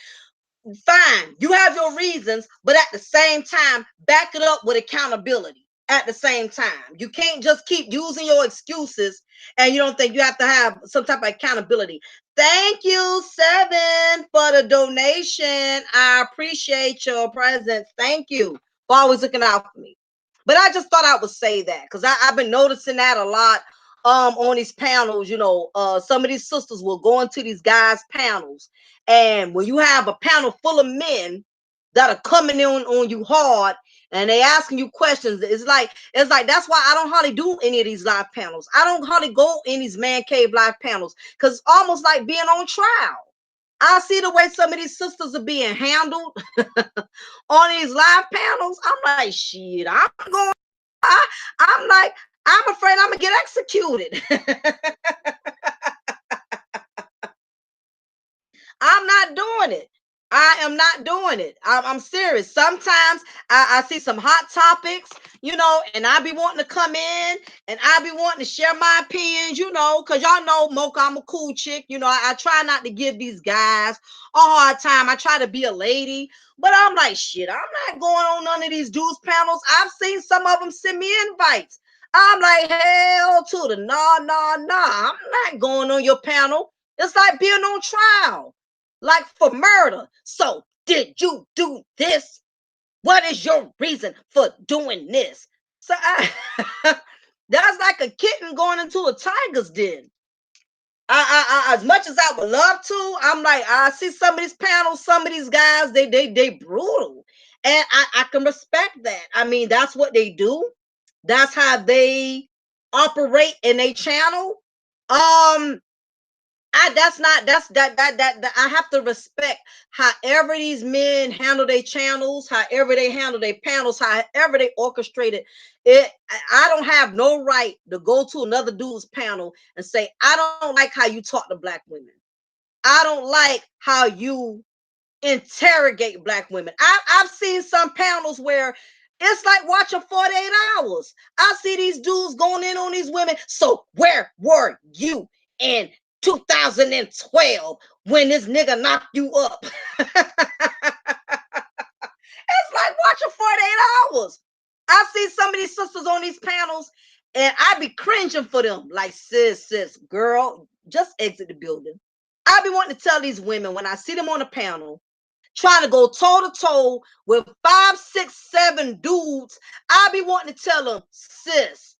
fine, you have your reasons, but at the same time, back it up with accountability. At the same time, you can't just keep using your excuses and you don't think you have to have some type of accountability. Thank you, Seven, for the donation. I appreciate your presence. Thank you for always looking out for me. But I just thought I would say that because I've been noticing that a lot on these panels. Some of these sisters will go into these guys' panels, and when you have a panel full of men that are coming in on you hard and they asking you questions, it's like that's why I don't hardly do any of these live panels. I don't hardly go in these man cave live panels because it's almost like being on trial. I see the way some of these sisters are being handled on these live panels. I'm like, shit, I'm like, I'm afraid I'm gonna get executed. I'm not doing it. I am not doing it. I'm serious. Sometimes I see some hot topics, and I be wanting to come in and I be wanting to share my opinions, because y'all know, Mocha, I'm a cool chick. I try not to give these guys a hard time. I try to be a lady, but I'm like, shit, I'm not going on none of these dudes panels. I've seen some of them send me invites. I'm like, hell to the nah. I'm not going on your panel. It's like being on trial, like for murder. So, did you do this? What is your reason for doing this? So, that's like a kitten going into a tiger's den. As much as I would love to, I'm like, I see some of these panels, some of these guys, they brutal, and I can respect that. I mean, that's what they do. That's how they operate in a channel. That's not, I have to respect however these men handle their channels, however they handle their panels, however they orchestrate it. I don't have no right to go to another dude's panel and say, I don't like how you talk to black women. I don't like how you interrogate black women. I've seen some panels where it's like watching 48 hours. I see these dudes going in on these women. So where were you in 2012 when this nigga knocked you up? It's like watching 48 hours. I see some of these sisters on these panels and I be cringing for them. Like, sis, girl, just exit the building. I be wanting to tell these women when I see them on the panel trying to go toe to toe with 5, 6, 7 dudes, I be wanting to tell them, sis,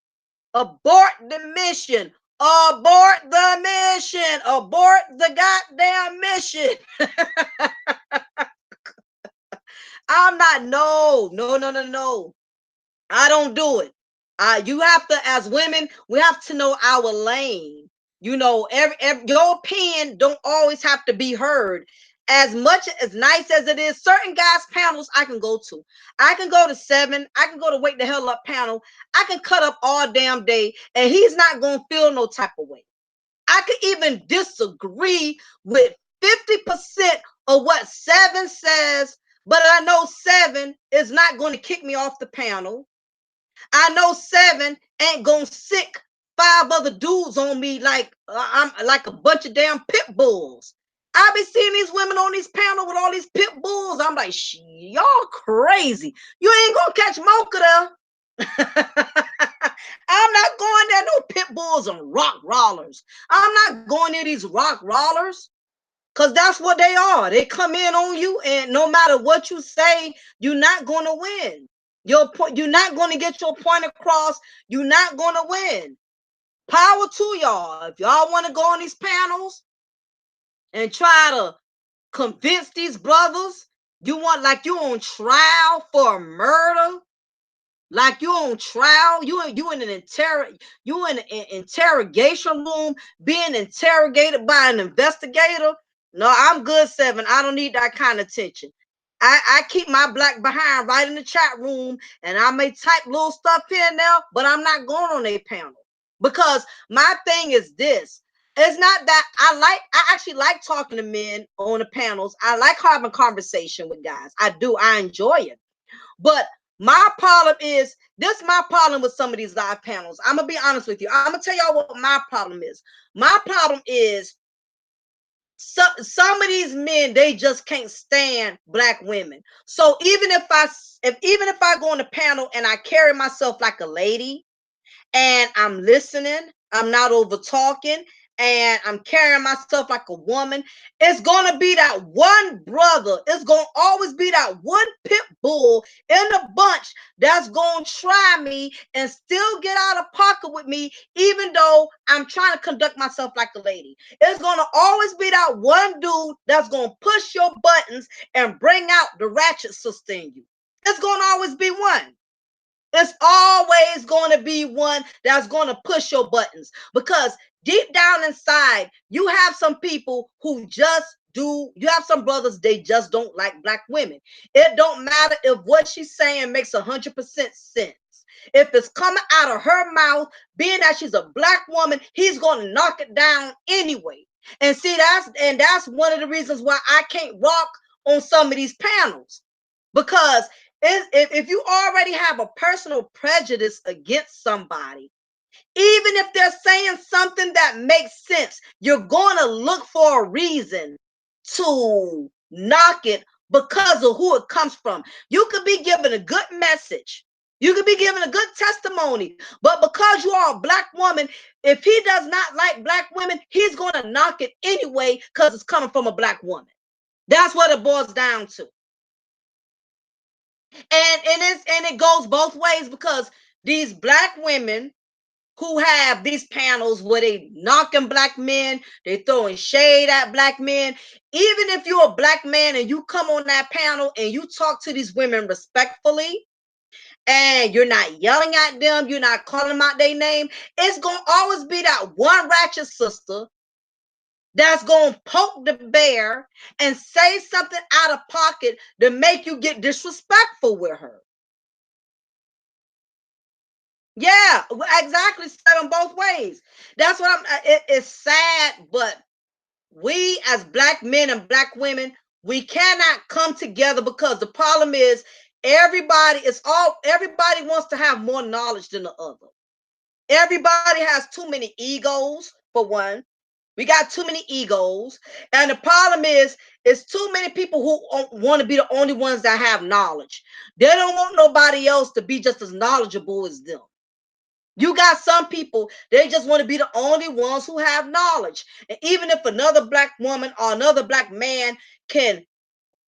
abort the mission, abort the mission, abort the goddamn mission. I'm not, no. I don't do it. You have to, as women, we have to know our lane. Every your opinion don't always have to be heard. As much as nice as it is, certain guys' panels I can go to. I can go to Seven. I can go to Wake the Hell Up panel. I can cut up all damn day, and he's not gonna feel no type of way. I could even disagree with 50% of what Seven says, but I know Seven is not going to kick me off the panel. I know Seven ain't gonna sick 5 other dudes on me like I'm like a bunch of damn pit bulls. I be seeing these women on these panels with all these pit bulls. I'm like, y'all crazy. You ain't gonna catch Mocha there. I'm not going there, no pit bulls and rock rollers. I'm not going near these rock rollers because that's what they are. They come in on you, and no matter what you say, you're not going to win. You're not going to get your point across. You're not going to win. Power to y'all. If y'all want to go on these panels and try to convince these brothers, you want like you on trial for murder, like you on trial, you in an interrogation room being interrogated by an investigator. No, I'm good, Seven. I don't need that kind of attention. I keep my black behind right in the chat room, and I may type little stuff here and there, but I'm not going on a panel because my thing is this. It's not that I actually like talking to men on the panels. I like having conversation with guys. I do. I enjoy it. But my problem is this. My problem with some of these live panels, I'm gonna be honest with you. I'm gonna tell y'all what my problem is. My problem is some of these men, they just can't stand black women. So even if I go on the panel and I carry myself like a lady, and I'm listening, I'm not over talking, and I'm carrying myself like a woman, it's gonna be that one brother, it's gonna always be that one pit bull in the bunch that's gonna try me and still get out of pocket with me, even though I'm trying to conduct myself like a lady. It's gonna always be that one dude that's gonna push your buttons and bring out the ratchet sister in you. It's gonna always be one. It's always going to be one that's going to push your buttons, because deep down inside, you have some people who just do, you have some brothers, they just don't like black women. It don't matter if what she's saying makes 100% sense. If it's coming out of her mouth, being that she's a black woman, he's going to knock it down anyway. And see, that's one of the reasons why I can't rock on some of these panels, because if you already have a personal prejudice against somebody, even if they're saying something that makes sense, you're going to look for a reason to knock it because of who it comes from. You could be given a good message, you could be given a good testimony, but because you are a black woman, if he does not like black women, he's going to knock it anyway because it's coming from a black woman. That's what it boils down to. And it goes both ways, because these black women who have these panels where they knocking black men, they throwing shade at black men. Even if you're a black man and you come on that panel and you talk to these women respectfully, and you're not yelling at them, you're not calling them out their name, it's gonna always be that one ratchet sister that's gonna poke the bear and say something out of pocket to make you get disrespectful with her. Yeah, exactly. Seven both ways. That's what it's sad, but we as black men and black women, we cannot come together, because the problem is everybody wants to have more knowledge than the other. Everybody has too many egos, for one. We got too many egos. And the problem is, it's too many people who want to be the only ones that have knowledge. They don't want nobody else to be just as knowledgeable as them. You got some people, they just want to be the only ones who have knowledge. And even if another black woman or another black man can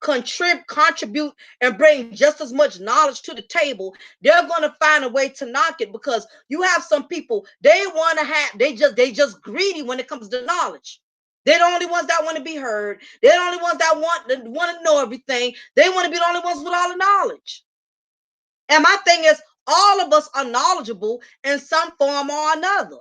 contribute and bring just as much knowledge to the table, they're going to find a way to knock it, because you have some people, they want to have, they just greedy when it comes to knowledge. They're the only ones that want to be heard. They're the only ones that want to know everything. They want to be the only ones with all the knowledge. And my thing is, all of us are knowledgeable in some form or another.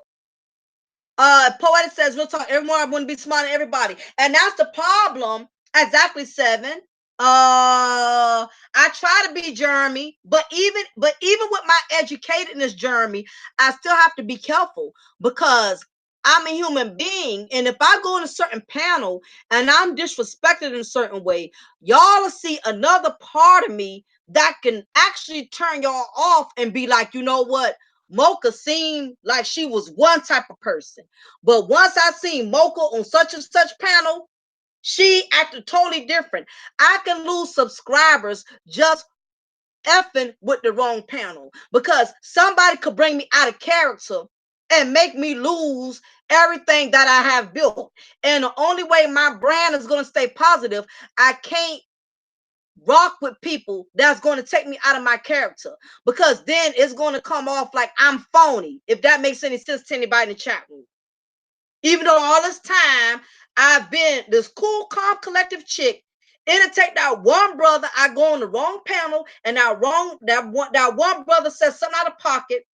Poetic says, real talk, everyone I want to be smart than everybody. And that's the problem. Exactly, Seven. I try to be Jeremy, but even with my educatedness, Jeremy, I still have to be careful, because I'm a human being, and if I go in a certain panel and I'm disrespected in a certain way, y'all will see another part of me that can actually turn y'all off and be like, you know what? Mocha seemed like she was one type of person, but once I seen Mocha on such and such panel, she acted totally different. I can lose subscribers just effing with the wrong panel, because somebody could bring me out of character and make me lose everything that I have built. And the only way my brand is going to stay positive, I can't rock with people that's going to take me out of my character, because then it's going to come off like I'm phony, if that makes any sense to anybody in the chat room. Even though all this time I've been this cool, calm, collective chick, it'll take that one brother, I go on the wrong panel, and that one brother says something out of pocket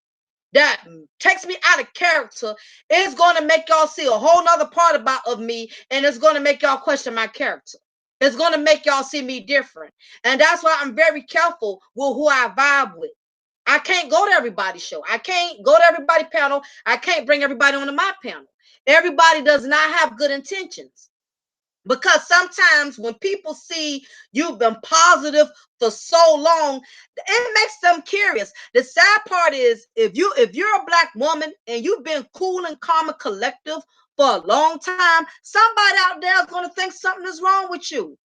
that takes me out of character. It's going to make y'all see a whole nother part of me, and it's going to make y'all question my character. It's going to make y'all see me different. And that's why I'm very careful with who I vibe with. I can't go to everybody's show. I can't go to everybody's panel. I can't bring everybody onto my panel. Everybody does not have good intentions. Because sometimes when people see you've been positive for so long, it makes them curious. The sad part is, if you're a black woman and you've been cool and calm and collective for a long time, somebody out there is going to think something is wrong with you.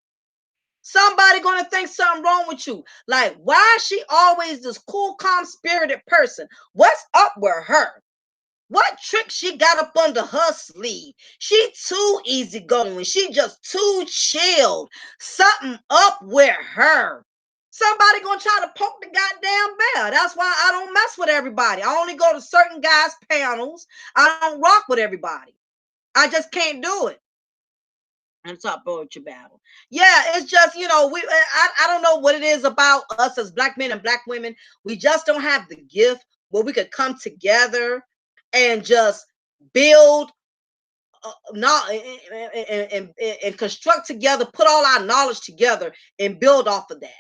Somebody going to think something wrong with you. Like, why is she always this cool, calm spirited person? What's up with her? What trick she got up under her sleeve? She too easygoing. She just too chilled. Something up with her. Somebody gonna try to poke the goddamn bear. That's why I don't mess with everybody. I only go to certain guys' panels. I don't rock with everybody. I just can't do it. And talk about your battle. Yeah, it's just, I don't know what it is about us as black men and black women. We just don't have the gift where we could come together and just build not and construct together, put all our knowledge together and build off of that.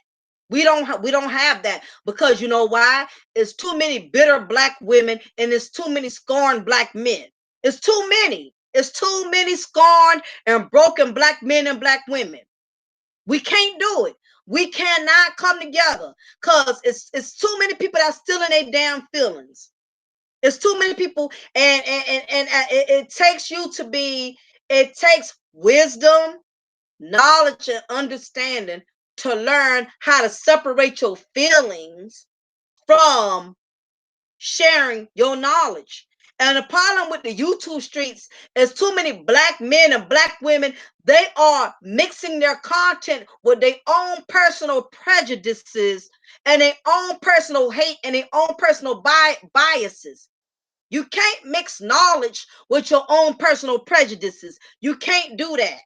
We don't have that, because you know why? It's too many bitter black women and it's too many scorned black men. It's too many. It's too many scorned and broken black men and black women. We can't do it. We cannot come together because it's too many people that's still in their damn feelings. It's too many people, and it takes you to be. It takes wisdom, knowledge, and understanding to learn how to separate your feelings from sharing your knowledge. And the problem with the YouTube streets is too many black men and black women. They are mixing their content with their own personal prejudices and their own personal hate and their own personal biases. You can't mix knowledge with your own personal prejudices. You can't do that.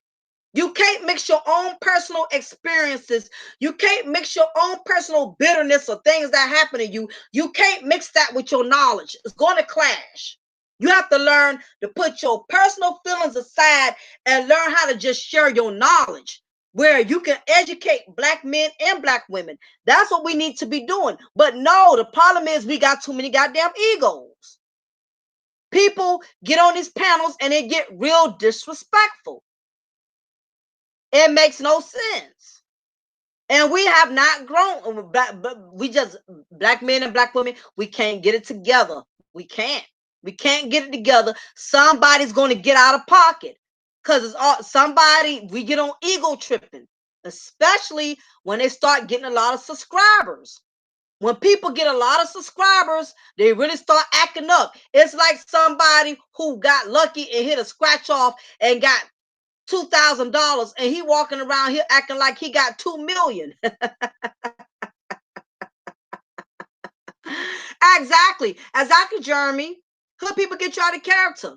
You can't mix your own personal experiences. You can't mix your own personal bitterness or things that happen to you. You can't mix that with your knowledge. It's going to clash. You have to learn to put your personal feelings aside and learn how to just share your knowledge where you can educate black men and black women. That's what we need to be doing. But no, the problem is we got too many goddamn egos. People get on these panels and they get real disrespectful. It makes no sense. And we have not grown. We just, black men and black women, we can't get it together. We can't. We can't get it together. Somebody's going to get out of pocket because it's all somebody. We get on ego tripping, especially when they start getting a lot of subscribers. When people get a lot of subscribers, they really start acting up. It's like somebody who got lucky and hit a scratch off and got $2,000, and he walking around here acting like he got 2 million. Exactly, Jeremy. Hood people get you out of character.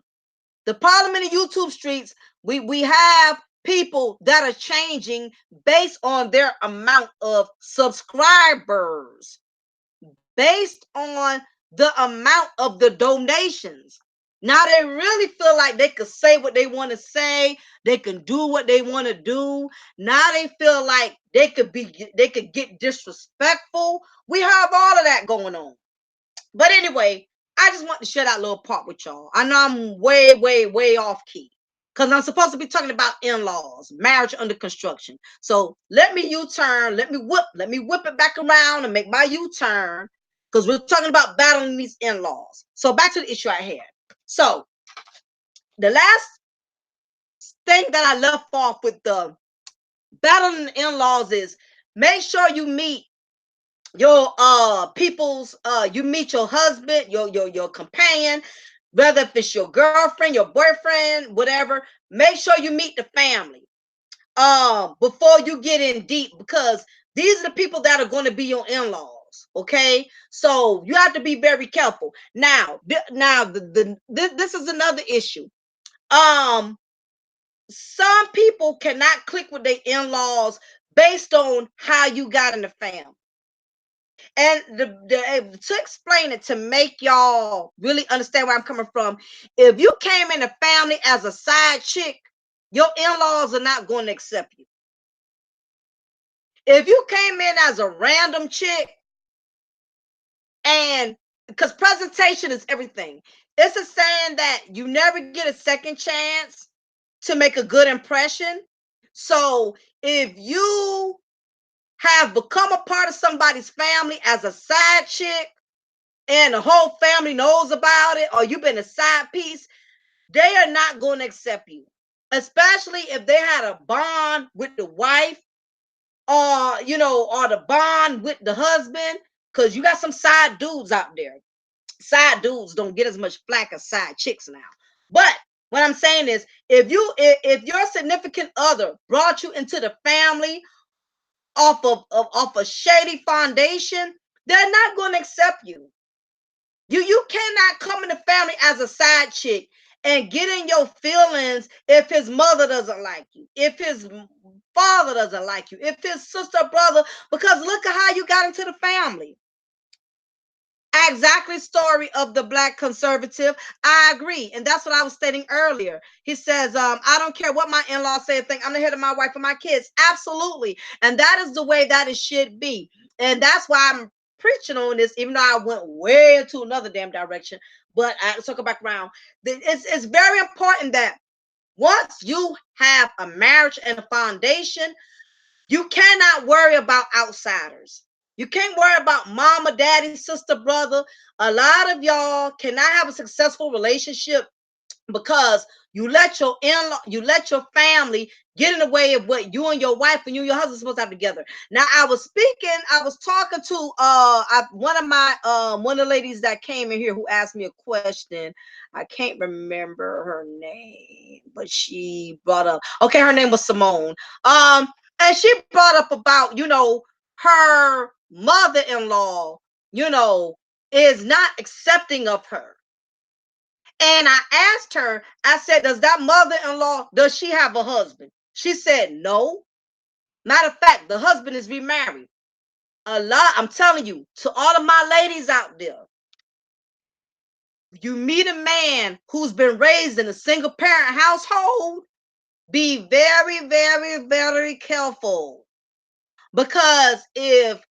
The problem in the YouTube streets, we have people that are changing based on their amount of subscribers, based on the amount of the donations. Now they really feel like they could say what they want to say. They can do what they want to do. Now they feel like they could get disrespectful. We have all of that going on. But anyway, I just want to share that little part with y'all. I know I'm way, way, way off key because I'm supposed to be talking about in-laws, marriage under construction. So let me U-turn, let me whip it back around and make my U-turn because we're talking about battling these in-laws. So back to the issue I had. So the last thing that I left off with the battling in-laws is make sure you meet your people's you meet your husband, your companion, whether if it's your girlfriend, your boyfriend, whatever. Make sure you meet the family before you get in deep, because these are the people that are going to be your in-laws. Okay, so you have to be very careful. Now this is another issue. um some people cannot click with their in-laws based on how you got in the family. And to explain it, to make y'all really understand where I'm coming from, if you came in the family as a side chick, your in-laws are not going to accept you. If you came in as a random chick, and because presentation is everything, it's a saying that you never get a second chance to make a good impression. So if you have become a part of somebody's family as a side chick, and the whole family knows about it, or you've been a side piece, They are not going to accept you, especially if they had a bond with the wife, or or the bond with the husband, because you got some side dudes out there. Side dudes don't get as much flack as side chicks now. But what I'm saying is, if your significant other brought you into the family off a shady foundation, they're not going to accept you. You cannot come in the family as a side chick and get in your feelings if his mother doesn't like you, if his father doesn't like you, if his sister, brother, because look at how you got into the family. Exactly, story of the black conservative. I agree, and that's what I was stating earlier. He says, I don't care what my in-laws say or think, I'm the head of my wife and my kids. Absolutely. And that is the way that it should be. And that's why I'm preaching on this, even though I went way to another damn direction. But I circle back around. It's very important that once you have a marriage and a foundation, you cannot worry about outsiders. You can't worry about mama, daddy, sister, brother. A lot of y'all cannot have a successful relationship because you let your family get in the way of what you and your wife and you and your husband are supposed to have together. Now, I was talking to one of the ladies that came in here who asked me a question. I can't remember her name, but she brought up, okay, her name was Simone. And she brought up about, her mother-in-law, you know, is not accepting of her. And I asked her, I said, does that mother-in-law, does she have a husband? She said, no. Matter of fact, the husband is remarried. A lot, I'm telling you, to all of my ladies out there, you meet a man who's been raised in a single parent household, be very, very, very careful. Because if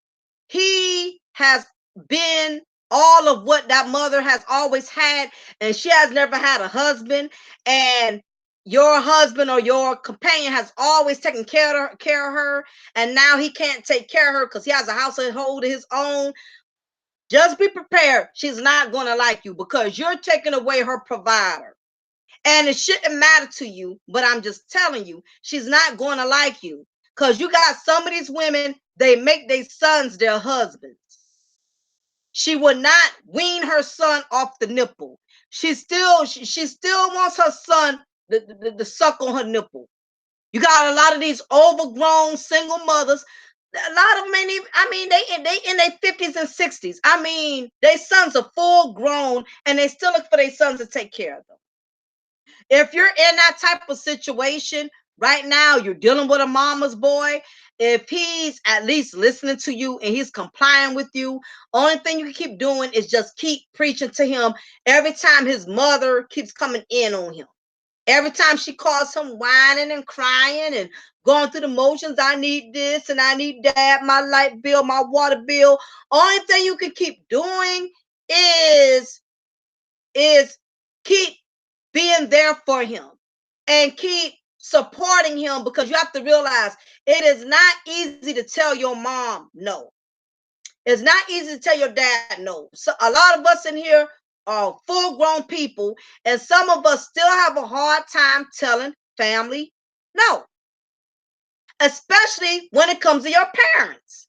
he has been all of what that mother has always had, and she has never had a husband, and your husband or your companion has always taken care of her, and now he can't take care of her because he has a household of his own. Just be prepared. She's not going to like you because you're taking away her provider. And it shouldn't matter to you, but I'm just telling you, she's not going to like you because you got some of these women, they make their sons their husbands. She will not wean her son off the nipple. She still wants her son to suck on her nipple. You got a lot of these overgrown single mothers. A lot of them ain't even, I mean, they in their 50s and 60s. I mean, their sons are full grown and they still look for their sons to take care of them. If you're in that type of situation right now, you're dealing with a mama's boy. If he's at least listening to you and he's complying with you, only thing you can keep doing is just keep preaching to him every time his mother keeps coming in on him. Every time she calls him whining and crying and going through the motions, I need this and I need that, my light bill, my water bill. Only thing you can keep doing is is keep being there for him and keep supporting him, because you have to realize it is not easy to tell your mom no. It's not easy to tell your dad no. So a lot of us in here are full grown people, and some of us still have a hard time telling family no, especially when it comes to your parents.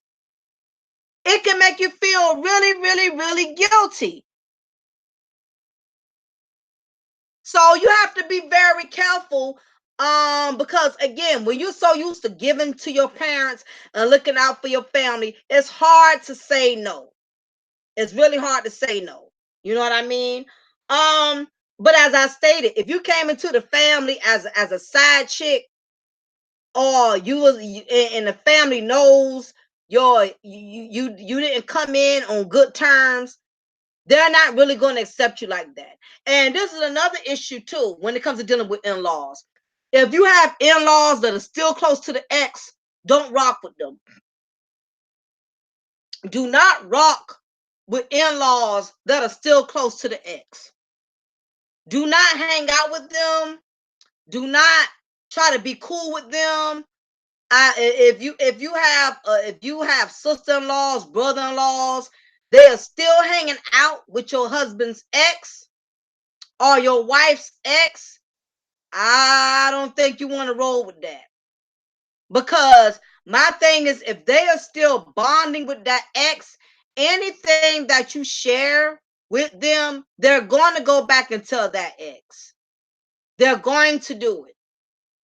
It can make you feel really, really, really guilty. So you have to be very careful, because again, when you're so used to giving to your parents and looking out for your family, it's hard to say no. It's really hard to say no. You know what I mean? Um, but as I stated, if you came into the family as a side chick, or and the family knows you didn't come in on good terms, they're not really going to accept you like that. And this is another issue too when it comes to dealing with in-laws. If you have in-laws that are still close to the ex, don't rock with them. Do not rock with in-laws that are still close to the ex. Do not hang out with them. Do not try to be cool with them. If you have sister-in-laws, brother-in-laws, they are still hanging out with your husband's ex, or your wife's ex, I don't think you want to roll with that. Because my thing is, if they are still bonding with that ex, anything that you share with them, they're going to go back and tell that ex. They're going to do it.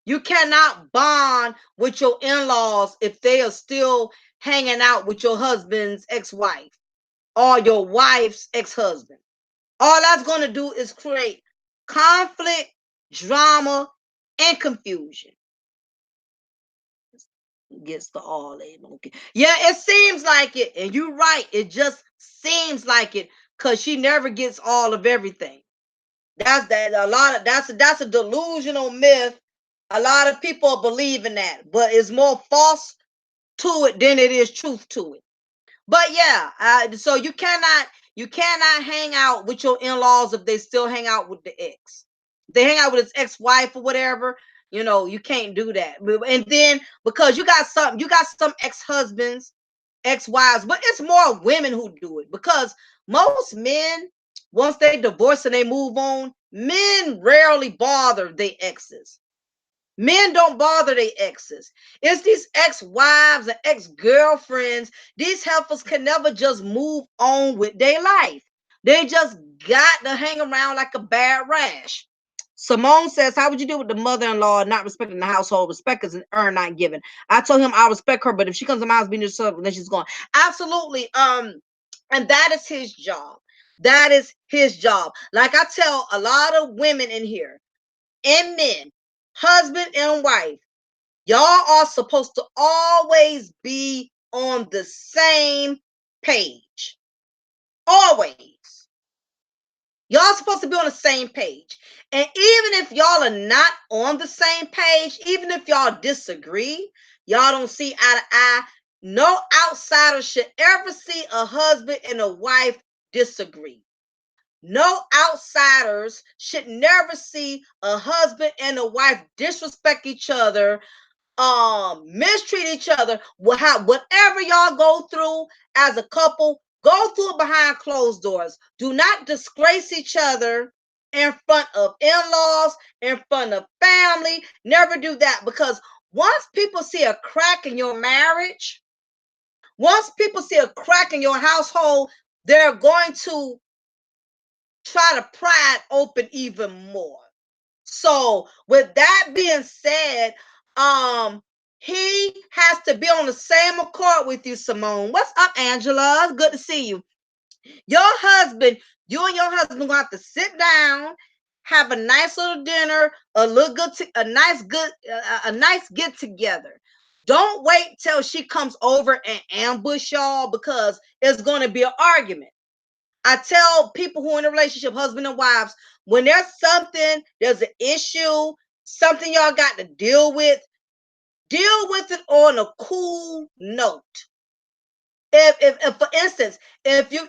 You cannot bond with your in-laws if they are still hanging out with your husband's ex-wife or your wife's ex-husband. All that's going to do is create conflict, drama, and confusion. Gets the all Lady Mocha. Yeah, it seems like it, and you're right. It just seems like it because she never gets all of everything. That's a delusional myth. A lot of people believe in that, but it's more false to it than it is truth to it. But yeah, so you cannot hang out with your in-laws if they still hang out with the ex. They hang out with his ex-wife or whatever. You can't do that. And then because you got some ex-husbands, ex-wives, but it's more women who do it because most men, once they divorce and they move on, men rarely bother their exes. Men don't bother their exes. It's these ex-wives and ex-girlfriends. These heifers can never just move on with their life. They just got to hang around like a bad rash. Simone says, how would you deal with the mother-in-law not respecting the household? Respect is an earn, not given. I told him I respect her, but if she comes to my house being yourself, then she's gone. Absolutely. And that is his job. That is his job. Like I tell a lot of women in here, and men, husband and wife, y'all are supposed to always be on the same page. Always. Y'all supposed to be on the same page. And even if y'all are not on the same page, even if y'all disagree, y'all don't see eye to eye, no outsider should ever see a husband and a wife disagree. No outsiders should never see a husband and a wife disrespect each other, mistreat each other. Whatever y'all go through as a couple, go through it behind closed doors. Do not disgrace each other in front of in-laws, in front of family. Never do that, because once people see a crack in your marriage, once people see a crack in your household, they're going to try to pry it open even more. So with that being said, he has to be on the same accord with you, Simone. What's up, Angela? It's good to see you. Your husband, you and your husband gonna have to sit down, have a nice little dinner, a nice get together. Don't wait till she comes over and ambush y'all, because it's gonna be an argument. I tell people who are in a relationship, husband and wives, when there's an issue, something y'all got to deal with it on a cool note. If for instance, if your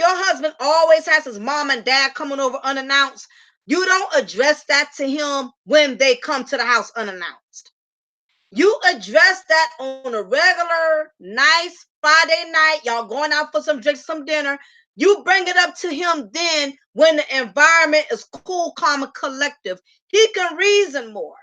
husband always has his mom and dad coming over unannounced, you don't address that to him when they come to the house unannounced. You address that on a regular, nice Friday night. Y'all going out for some drinks, some dinner. You bring it up to him then when the environment is cool, calm, and collective. He can reason more.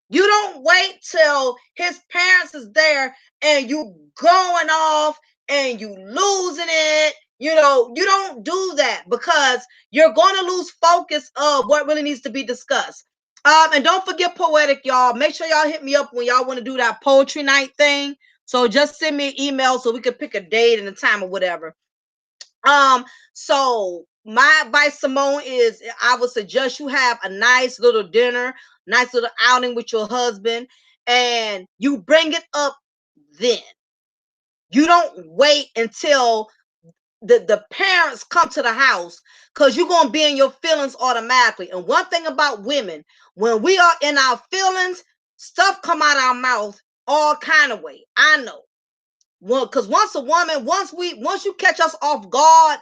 You don't wait till his parents is there and you going off and you losing it. You don't do that, because you're going to lose focus of what really needs to be discussed. And don't forget Poetic, y'all. Make sure y'all hit me up when y'all want to do that poetry night thing. So just send me an email so we can pick a date and a time or whatever. So my advice, Simone, is I would suggest you have a nice little dinner, nice little outing with your husband, and you bring it up then. You don't wait until the parents come to the house, because you're going to be in your feelings automatically. And one thing about women, when we are in our feelings, stuff come out our mouth all kind of way. I know. Well, because once you catch us off guard,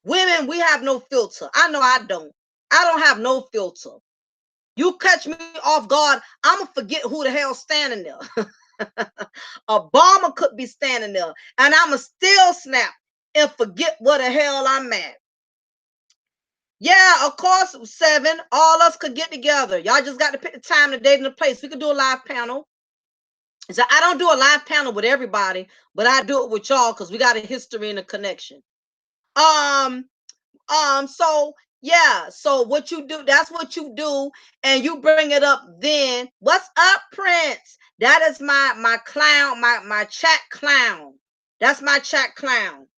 women, we have no filter. I know I don't. I don't have no filter. You catch me off guard, I'ma forget who the hell's standing there. A bomber could be standing there, and I'ma still snap and forget what the hell I'm at. Yeah, of course, seven. All us could get together. Y'all just got to pick the time, the date, and the place. We could do a live panel. So I don't do a live panel with everybody, but I do it with y'all because we got a history and a connection. Um, so yeah, so what you do, that's what you do, and you bring it up then. What's up, Prince? That is my clown, my chat clown. That's my chat clown.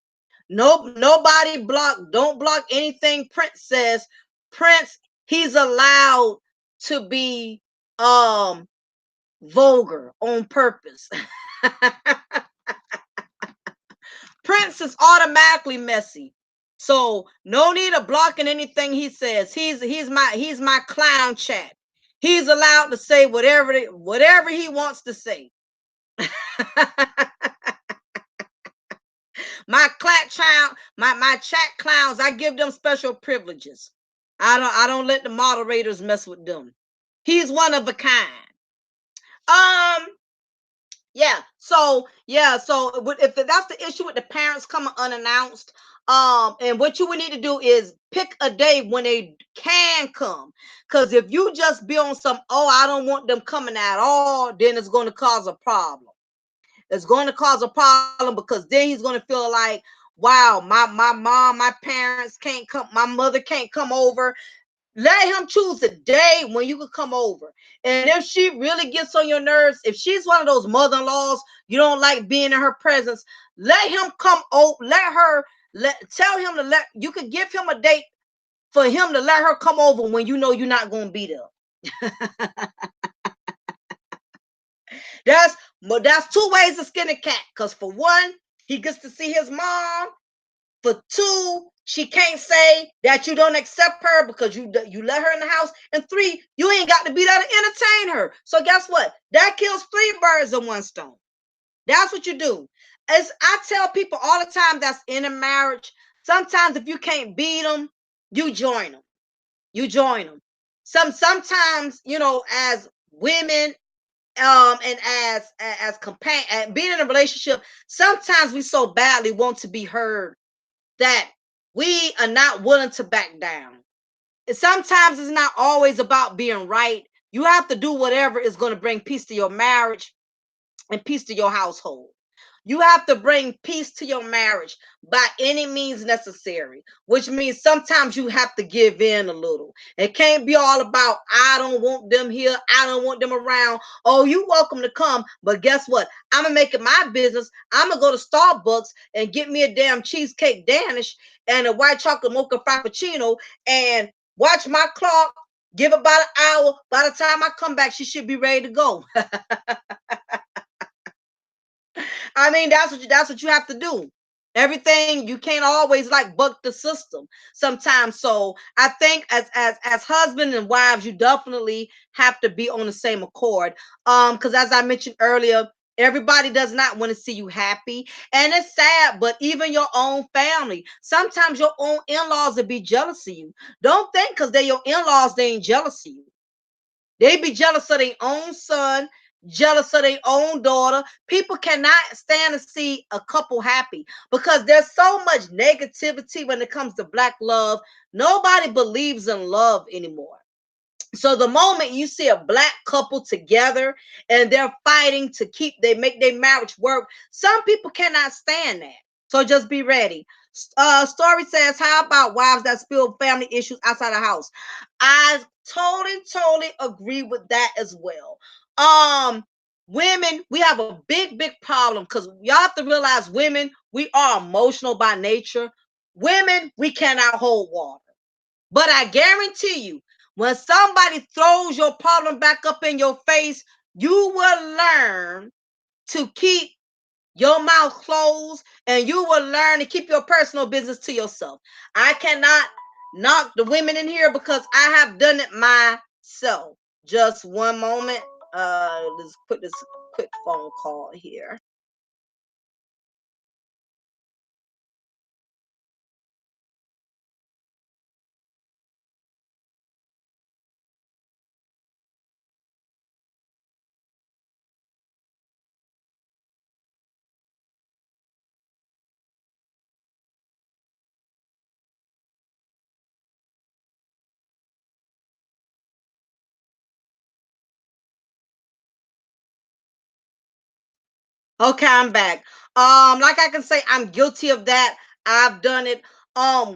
No, nobody don't block anything Prince says. Prince, he's allowed to be vulgar on purpose. Prince is automatically messy. So no need of blocking anything he says. He's my clown chat. He's allowed to say whatever he wants to say. My chat clowns, I give them special privileges. I don't let the moderators mess with them. He's one of a kind. Um, so if that's the issue with the parents coming unannounced, and what you would need to do is pick a day when they can come. Because if you just be on some, oh, I don't want them coming at all, then it's going to cause a problem. It's going to cause a problem because then he's going to feel like, wow, my mom, my parents can't come, my mother can't come over. Let him choose a day when you can come over. And if she really gets on your nerves, if she's one of those mother-in-laws you don't like being in her presence, let him come over. Tell him to let you could give him a date for him to let her come over when you know you're not going to be there. That's two ways to skin a cat. Because for one, he gets to see his mom. For two, she can't say that you don't accept her because you let her in the house. And three, you ain't got to be there to entertain her. So guess what? That kills three birds in one stone. That's what you do. As I tell people all the time that's in a marriage, sometimes if you can't beat them, you join them. You join them. Sometimes, as women, and as companion, being in a relationship, sometimes we so badly want to be heard that we are not willing to back down. Sometimes it's not always about being right. You have to do whatever is going to bring peace to your marriage and peace to your household. You have to bring peace to your marriage by any means necessary, which means sometimes you have to give in a little. It can't be all about, I don't want them here, I don't want them around. Oh, you welcome to come, but guess what? I'm going to make it my business. I'm going to go to Starbucks and get me a damn cheesecake Danish and a white chocolate mocha frappuccino and watch my clock, give it about an hour. By the time I come back, she should be ready to go. I mean, that's what you have to do. Everything you can't always like buck the system sometimes. So I think as husband and wives, you definitely have to be on the same accord. Because as I mentioned earlier, everybody does not want to see you happy. And it's sad, but even your own family, sometimes your own in-laws will be jealous of you. Don't think because they're your in-laws, they ain't jealous of you. They be jealous of their own son, jealous of their own daughter. People cannot stand to see a couple happy because there's so much negativity when it comes to Black love. Nobody believes in love anymore. So the moment you see a Black couple together and they're fighting to make their marriage work, some people cannot stand that. So just be ready. Story says, how about wives that spill family issues outside the house? I totally agree with that as well. Women, we have a big problem because y'all have to realize women, we are emotional by nature. Women, we cannot hold water. But I guarantee you, when somebody throws your problem back up in your face, you will learn to keep your mouth closed and you will learn to keep your personal business to yourself. I cannot knock the women in here because I have done it myself. Just one moment. Let's put this quick phone call here. Okay, I'm back. Like I can say I'm guilty of that. I've done it.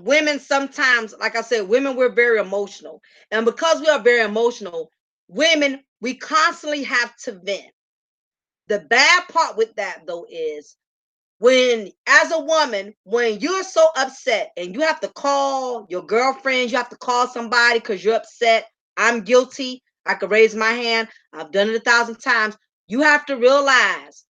Women sometimes, like I said, women we're very emotional. And because we are very emotional, women, we constantly have to vent. The bad part with that though is when as a woman, when you're so upset and you have to call your girlfriends, you have to call somebody because you're upset. I'm guilty. I could raise my hand. I've done it 1,000 times. You have to realize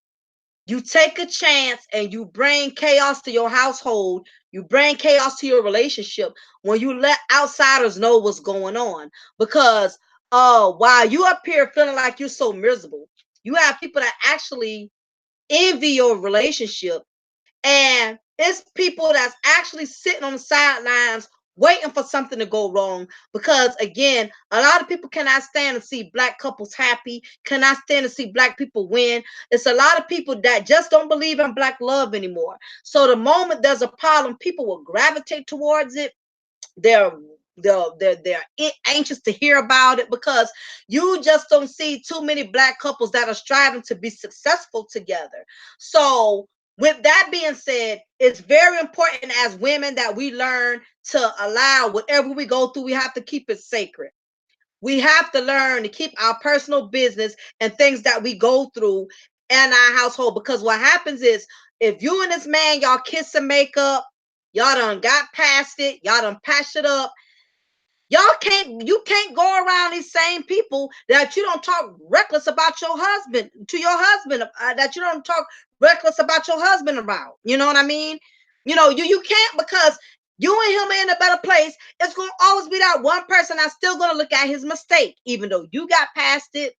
you take a chance and you bring chaos to your household. You bring chaos to your relationship when you let outsiders know what's going on. Because while you up here feeling like you're so miserable, you have people that actually envy your relationship, and it's people that's actually sitting on the sidelines waiting for something to go wrong. Because again, a lot of people cannot stand to see black couples happy, cannot stand to see black people win. It's a lot of people that just don't believe in black love anymore. So the moment there's a problem, people will gravitate towards it. they're they're anxious to hear about it because you just don't see too many black couples that are striving to be successful together. So with that being said, it's very important as women that we learn to allow whatever we go through, we have to keep it sacred. We have to learn to keep our personal business and things that we go through in our household, because what happens is if you and this man y'all kiss and make up, y'all done got past it, y'all done patched it up. You can't go around these same people that you don't talk reckless about your husband to your husband, that you don't talk reckless about your husband about. You know what I mean? You can't, because you and him are in a better place. It's gonna always be that one person that's still gonna look at his mistake, even though you got past it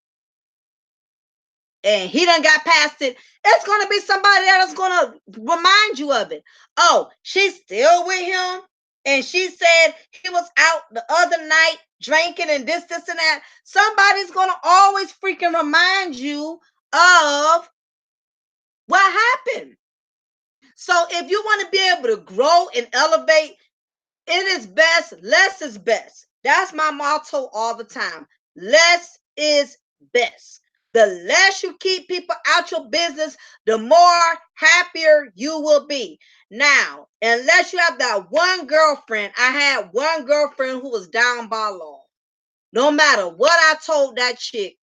and he done got past it. It's gonna be somebody that's gonna remind you of it. Oh, she's still with him, and she said he was out the other night drinking and this, and that. Somebody's gonna always freaking remind you of what happened. So if you want to be able to grow and elevate, it is best. Less is best. That's my motto all the time. Less is best. The less you keep people out your business, the more happier you will be. Now, unless you have that one girlfriend, I had one girlfriend who was down by law. No matter what I told that chick,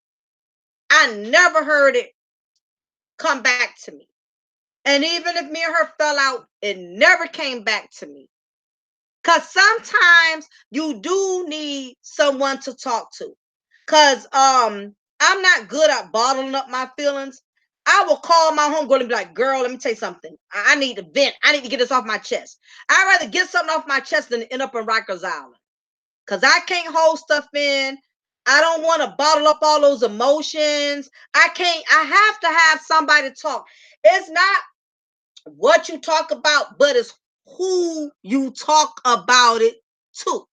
I never heard it come back to me. And even if me and her fell out, it never came back to me. Cause sometimes you do need someone to talk to. Cause I'm not good at bottling up my feelings. I will call my homegirl and be like, girl, let me tell you something. I need to vent. I need to get this off my chest. I'd rather get something off my chest than end up in Rikers Island. Cause I can't hold stuff in. I don't want to bottle up all those emotions. I have to have somebody to talk. It's not what you talk about, but it's who you talk about it to.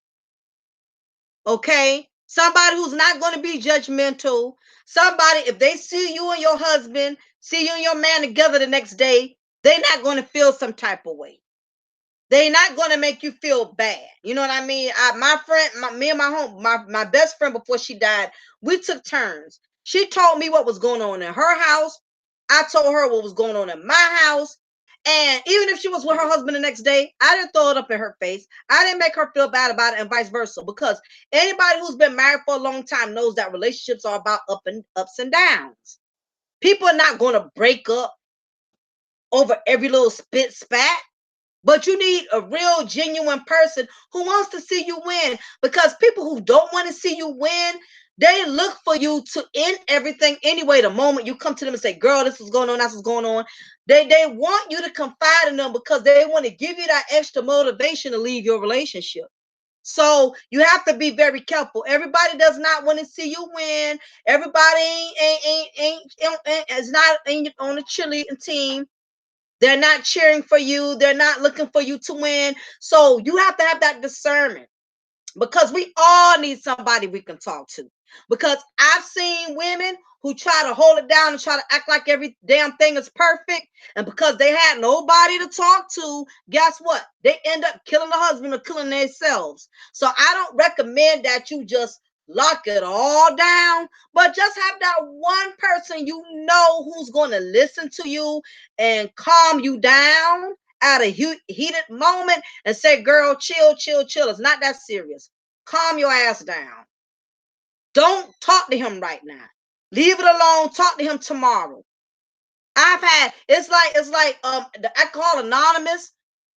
Okay? Somebody who's not going to be judgmental. Somebody, if they see you and your husband, see you and your man together the next day, they're not going to feel some type of way. They're not going to make you feel bad. You know what I mean? My friend, me and my best friend before she died, we took turns. She told me what was going on in her house. I told her what was going on in my house. And even if she was with her husband the next day, I didn't throw it up in her face. I didn't make her feel bad about it, and vice versa. Because anybody who's been married for a long time knows that relationships are about ups and downs. People are not going to break up over every little spit spat. But you need a real, genuine person who wants to see you win. Because people who don't want to see you win, they look for you to end everything anyway. The moment you come to them and say, girl, this is going on, that's what's going on. They want you to confide in them because they want to give you that extra motivation to leave your relationship. So you have to be very careful. Everybody does not want to see you win. Everybody is not on a cheerleading team. They're not cheering for you. They're not looking for you to win. So you have to have that discernment, because we all need somebody we can talk to. Because I've seen women who try to hold it down and try to act like every damn thing is perfect. And because they had nobody to talk to, guess what? They end up killing the husband or killing themselves. So I don't recommend that you just lock it all down, but just have that one person you know who's going to listen to you and calm you down at a heated moment and say, girl, chill, chill, chill. It's not that serious. Calm your ass down. Don't talk to him right now. Leave it alone. Talk to him tomorrow. I've had it's like the Alcohol Anonymous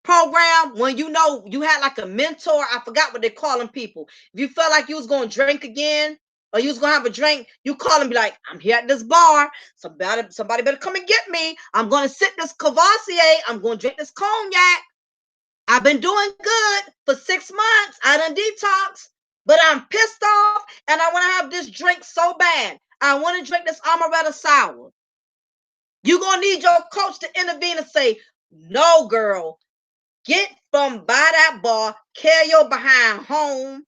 program when you know you had like a mentor. I forgot what they call them people. If you felt like you was gonna drink again or you was gonna have a drink, you call and be like, I'm here at this bar. Somebody better come and get me. I'm gonna sit this Cavassier. I'm gonna drink this cognac. I've been doing good for 6 months. I done detox, but I'm pissed off and I want to have this drink so bad. I want to drink this amaretto sour. You're going to need your coach to intervene and say, no, girl, get from by that bar, carry your behind home.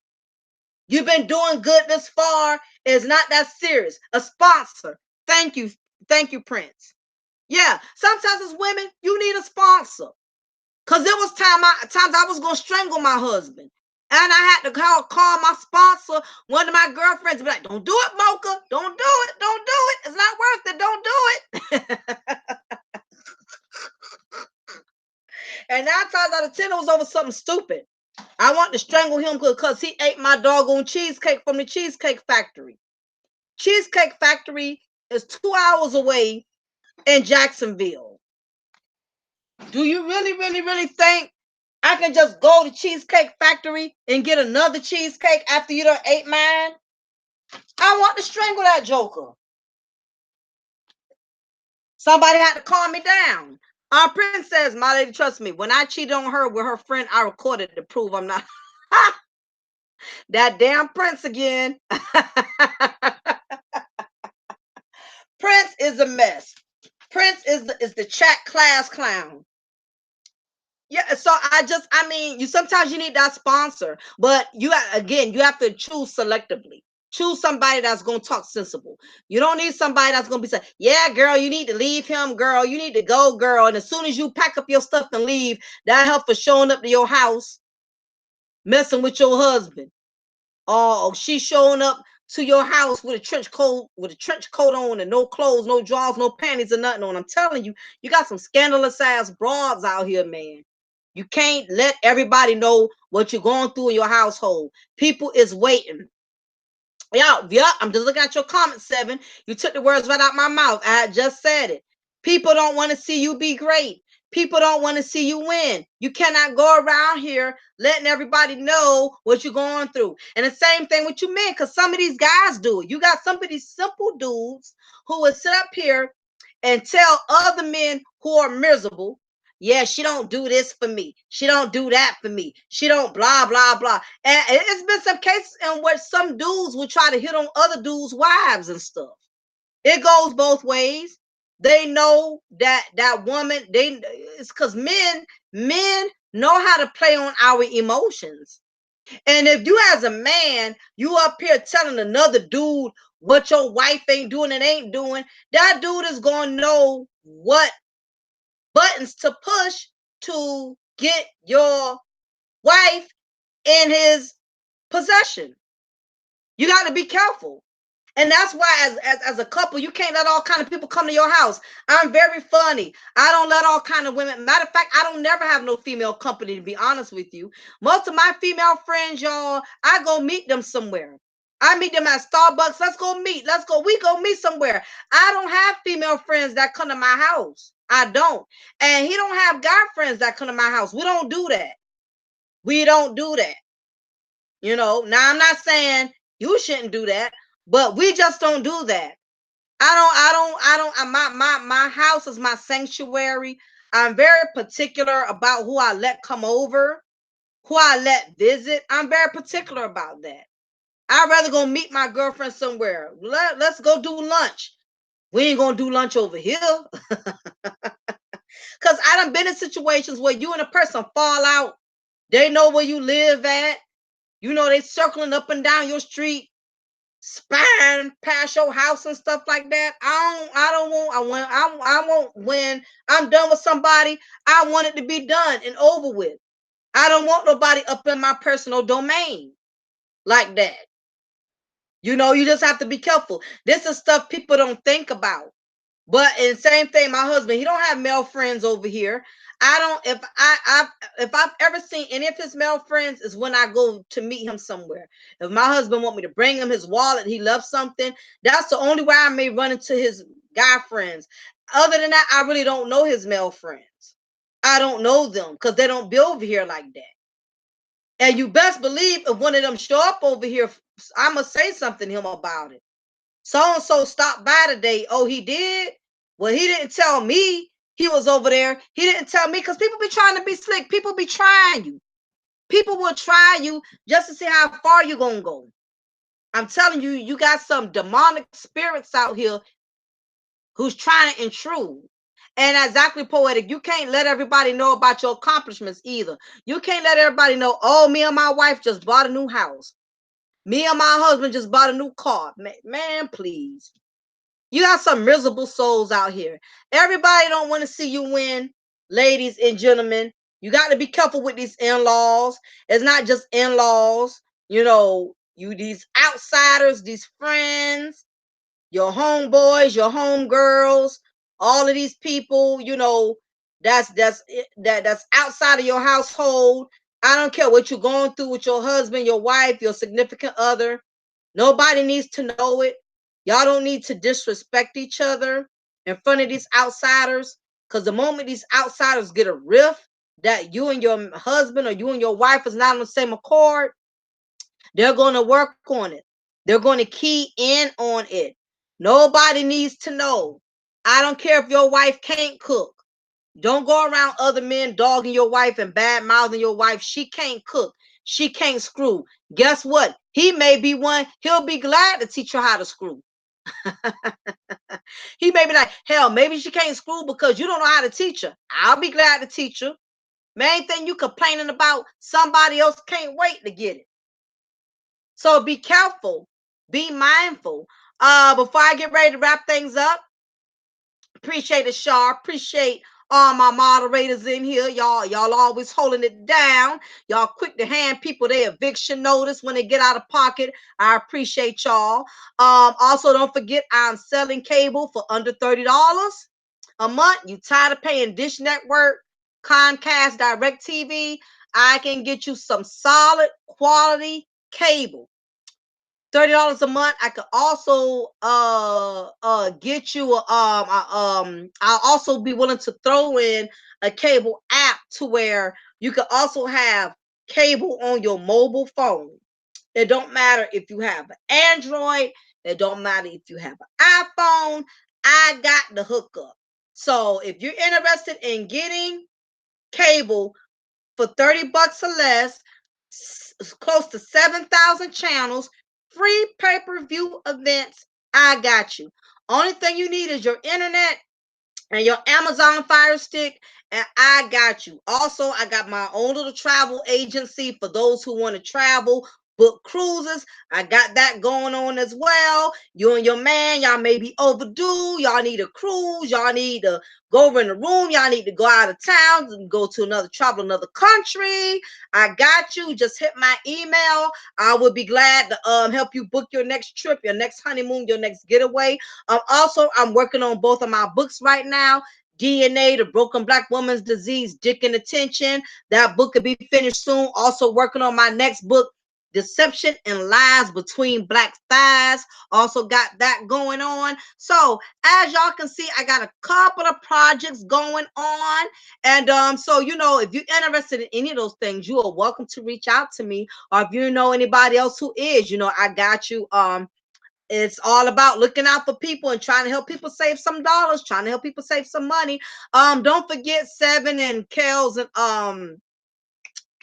You've been doing good this far. It's not that serious. A sponsor. Thank you. Thank you, Prince. Yeah, sometimes as women, you need a sponsor. Because there was times I was going to strangle my husband. And I had to call my sponsor, one of my girlfriends, be like, don't do it, Mocha. Don't do it. Don't do it. It's not worth it. Don't do it. And 9 times out of 10, it was over something stupid. I want to strangle him because he ate my doggone cheesecake from the Cheesecake Factory. Cheesecake Factory is 2 hours away in Jacksonville. Do you really, really, really think I can just go to Cheesecake Factory and get another cheesecake after you done ate mine? I want to strangle that joker. Somebody had to calm me down. Our Prince says, my lady, trust me, when I cheated on her with her friend, I recorded to prove I'm not. That damn Prince again. Prince is a mess. Prince is the chat class clown. Yeah, so I mean, you sometimes you need that sponsor, but you have to choose selectively. Choose somebody that's gonna talk sensible. You don't need somebody that's gonna be saying, "Yeah, girl, you need to leave him, girl. You need to go, girl." And as soon as you pack up your stuff and leave, that help for showing up to your house, messing with your husband. Oh, she's showing up to your house with a trench coat on and no clothes, no drawers, no panties, or nothing on. I'm telling you, you got some scandalous ass broads out here, man. You can't let everybody know what you're going through in your household. People is waiting. Yeah, I'm just looking at your comment, Seven. You took the words right out my mouth. I just said it. People don't want to see you be great. People don't want to see you win. You cannot go around here letting everybody know what you're going through. And the same thing with you men, because some of these guys do it. You got some of these simple dudes who will sit up here and tell other men who are miserable, yeah, she don't do this for me. She don't do that for me. She don't blah, blah, blah. And it's been some cases in which some dudes will try to hit on other dudes' wives and stuff. It goes both ways. They know that woman, it's because men know how to play on our emotions. And if you as a man, you up here telling another dude what your wife ain't doing and ain't doing, that dude is gonna know what buttons to push to get your wife in his possession. You got to be careful. And that's why as a couple, you can't let all kind of people come to your house. I'm very funny. I don't let all kind of women. Matter of fact, I don't never have no female company, to be honest with you. Most of my female friends, y'all, I go meet them somewhere. I meet them at Starbucks. Let's go meet. Let's go. We go meet somewhere. I don't have female friends that come to my house. I don't. And he don't have guy friends that come to my house. We don't do that. We don't do that. Now I'm not saying you shouldn't do that, but we just don't do that. My house is my sanctuary. I'm very particular about who I let come over, who I let visit. I'm very particular about that. I'd rather go meet my girlfriend somewhere. Let's go do lunch. We ain't gonna do lunch over here. Because I done been in situations where you and a person fall out. They know where you live at. They circling up and down your street, spying past your house and stuff like that. I won't when I'm done with somebody. I want it to be done and over with. I don't want nobody up in my personal domain like that. You know, you just have to be careful. This is stuff people don't think about. But and same thing, my husband, he don't have male friends over here. I don't. If I've ever seen any of his male friends is when I go to meet him somewhere. If my husband want me to bring him his wallet, he loves something. That's the only way I may run into his guy friends. Other than that, I really don't know his male friends. I don't know them because they don't be over here like that. And you best believe if one of them show up over here, I'ma say something to him about it. So and so stopped by today. Oh, he did? Well, he didn't tell me he was over there. He didn't tell me because people be trying to be slick. People be trying you. People will try you just to see how far you gonna go. I'm telling you, you got some demonic spirits out here who's trying to intrude. And exactly poetic. You can't let everybody know about your accomplishments either. You can't let everybody know, oh, me and my wife just bought a new house. Me and my husband just bought a new car. Man, please. You got some miserable souls out here. Everybody don't want to see you win, ladies and gentlemen. You got to be careful with these in-laws. It's not just in-laws. You know, you these outsiders, these friends, your homeboys, your homegirls, all of these people, you know, that's outside of your household. I don't care what you're going through with your husband, your wife, your significant other. Nobody needs to know it. Y'all don't need to disrespect each other in front of these outsiders. Because the moment these outsiders get a rift that you and your husband or you and your wife is not on the same accord, they're going to work on it. They're going to key in on it. Nobody needs to know. I don't care if your wife can't cook. Don't go around other men dogging your wife and bad mouthing your wife. She can't cook. She can't screw. Guess what? He may be one. He'll be glad to teach her how to screw. He may be like, hell, maybe she can't screw because you don't know how to teach her. I'll be glad to teach her. Main thing you complaining about, somebody else can't wait to get it. So be careful. Be mindful. Before I get ready to wrap things up, appreciate it, Shar. Appreciate all my moderators in here. Y'all always holding it down. Y'all quick to hand people their eviction notice when they get out of pocket. I appreciate y'all. Also, don't forget I'm selling cable for under $30 a month. You tired of paying Dish Network, Comcast, DirecTV? I can get you some solid quality cable. $30 a month. I could also get you I'll also be willing to throw in a cable app to where you could also have cable on your mobile phone. It don't matter if you have an Android, it don't matter if you have an iPhone. I got the hookup. So if you're interested in getting cable for 30 bucks or less, close to 7,000 channels, free pay-per-view events. I got you. Only thing you need is your internet and your Amazon Fire Stick, and I got you. Also, I got my own little travel agency for those who want to travel, book cruises. I got that going on as well. You and your man, y'all may be overdue. Y'all need a cruise. Y'all need to go rent a room. Y'all need to go out of town and go to travel another country. I got you. Just hit my email. I would be glad to help you book your next trip, your next honeymoon, your next getaway. Also, I'm working on both of my books right now. DNA, the Broken Black Woman's Disease, Dick and Attention. That book could be finished soon. Also working on my next book, Deception and Lies Between Black Thighs. Also got that going on. So as y'all can see, I got a couple of projects going on. And so, you know, if you're interested in any of those things, you are welcome to reach out to me. Or if you know anybody else who is, you know, I got you. It's all about looking out for people and trying to help people save some dollars, trying to help people save some money. Don't forget Seven and Kels and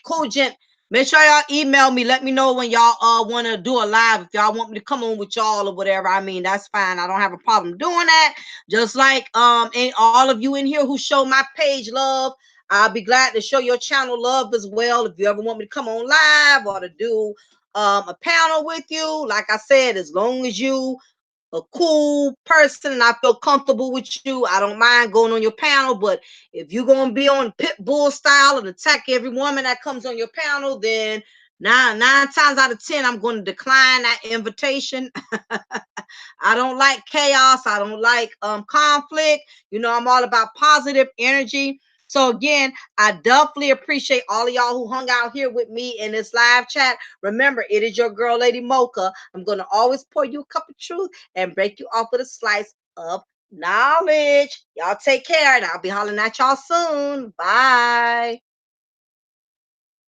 Cool Gent. Make sure y'all email me. Let me know when y'all want to do a live. If y'all want me to come on with y'all or whatever, I mean, that's fine. I don't have a problem doing that. Just like and all of you in here who show my page love, I'll be glad to show your channel love as well. If you ever want me to come on live or to do a panel with you, like I said, as long as you a cool person and I feel comfortable with you, I don't mind going on your panel. But if you're gonna be on pit bull style and attack every woman that comes on your panel, then Now, 9 times out of 10, I'm going to decline that invitation. I don't like chaos. I don't like conflict. I'm all about positive energy. So again, I definitely appreciate all of y'all who hung out here with me in this live chat. Remember, it is your girl, Lady Mocha. I'm gonna always pour you a cup of truth and break you off with a slice of knowledge. Y'all take care, and I'll be hollering at y'all soon. Bye.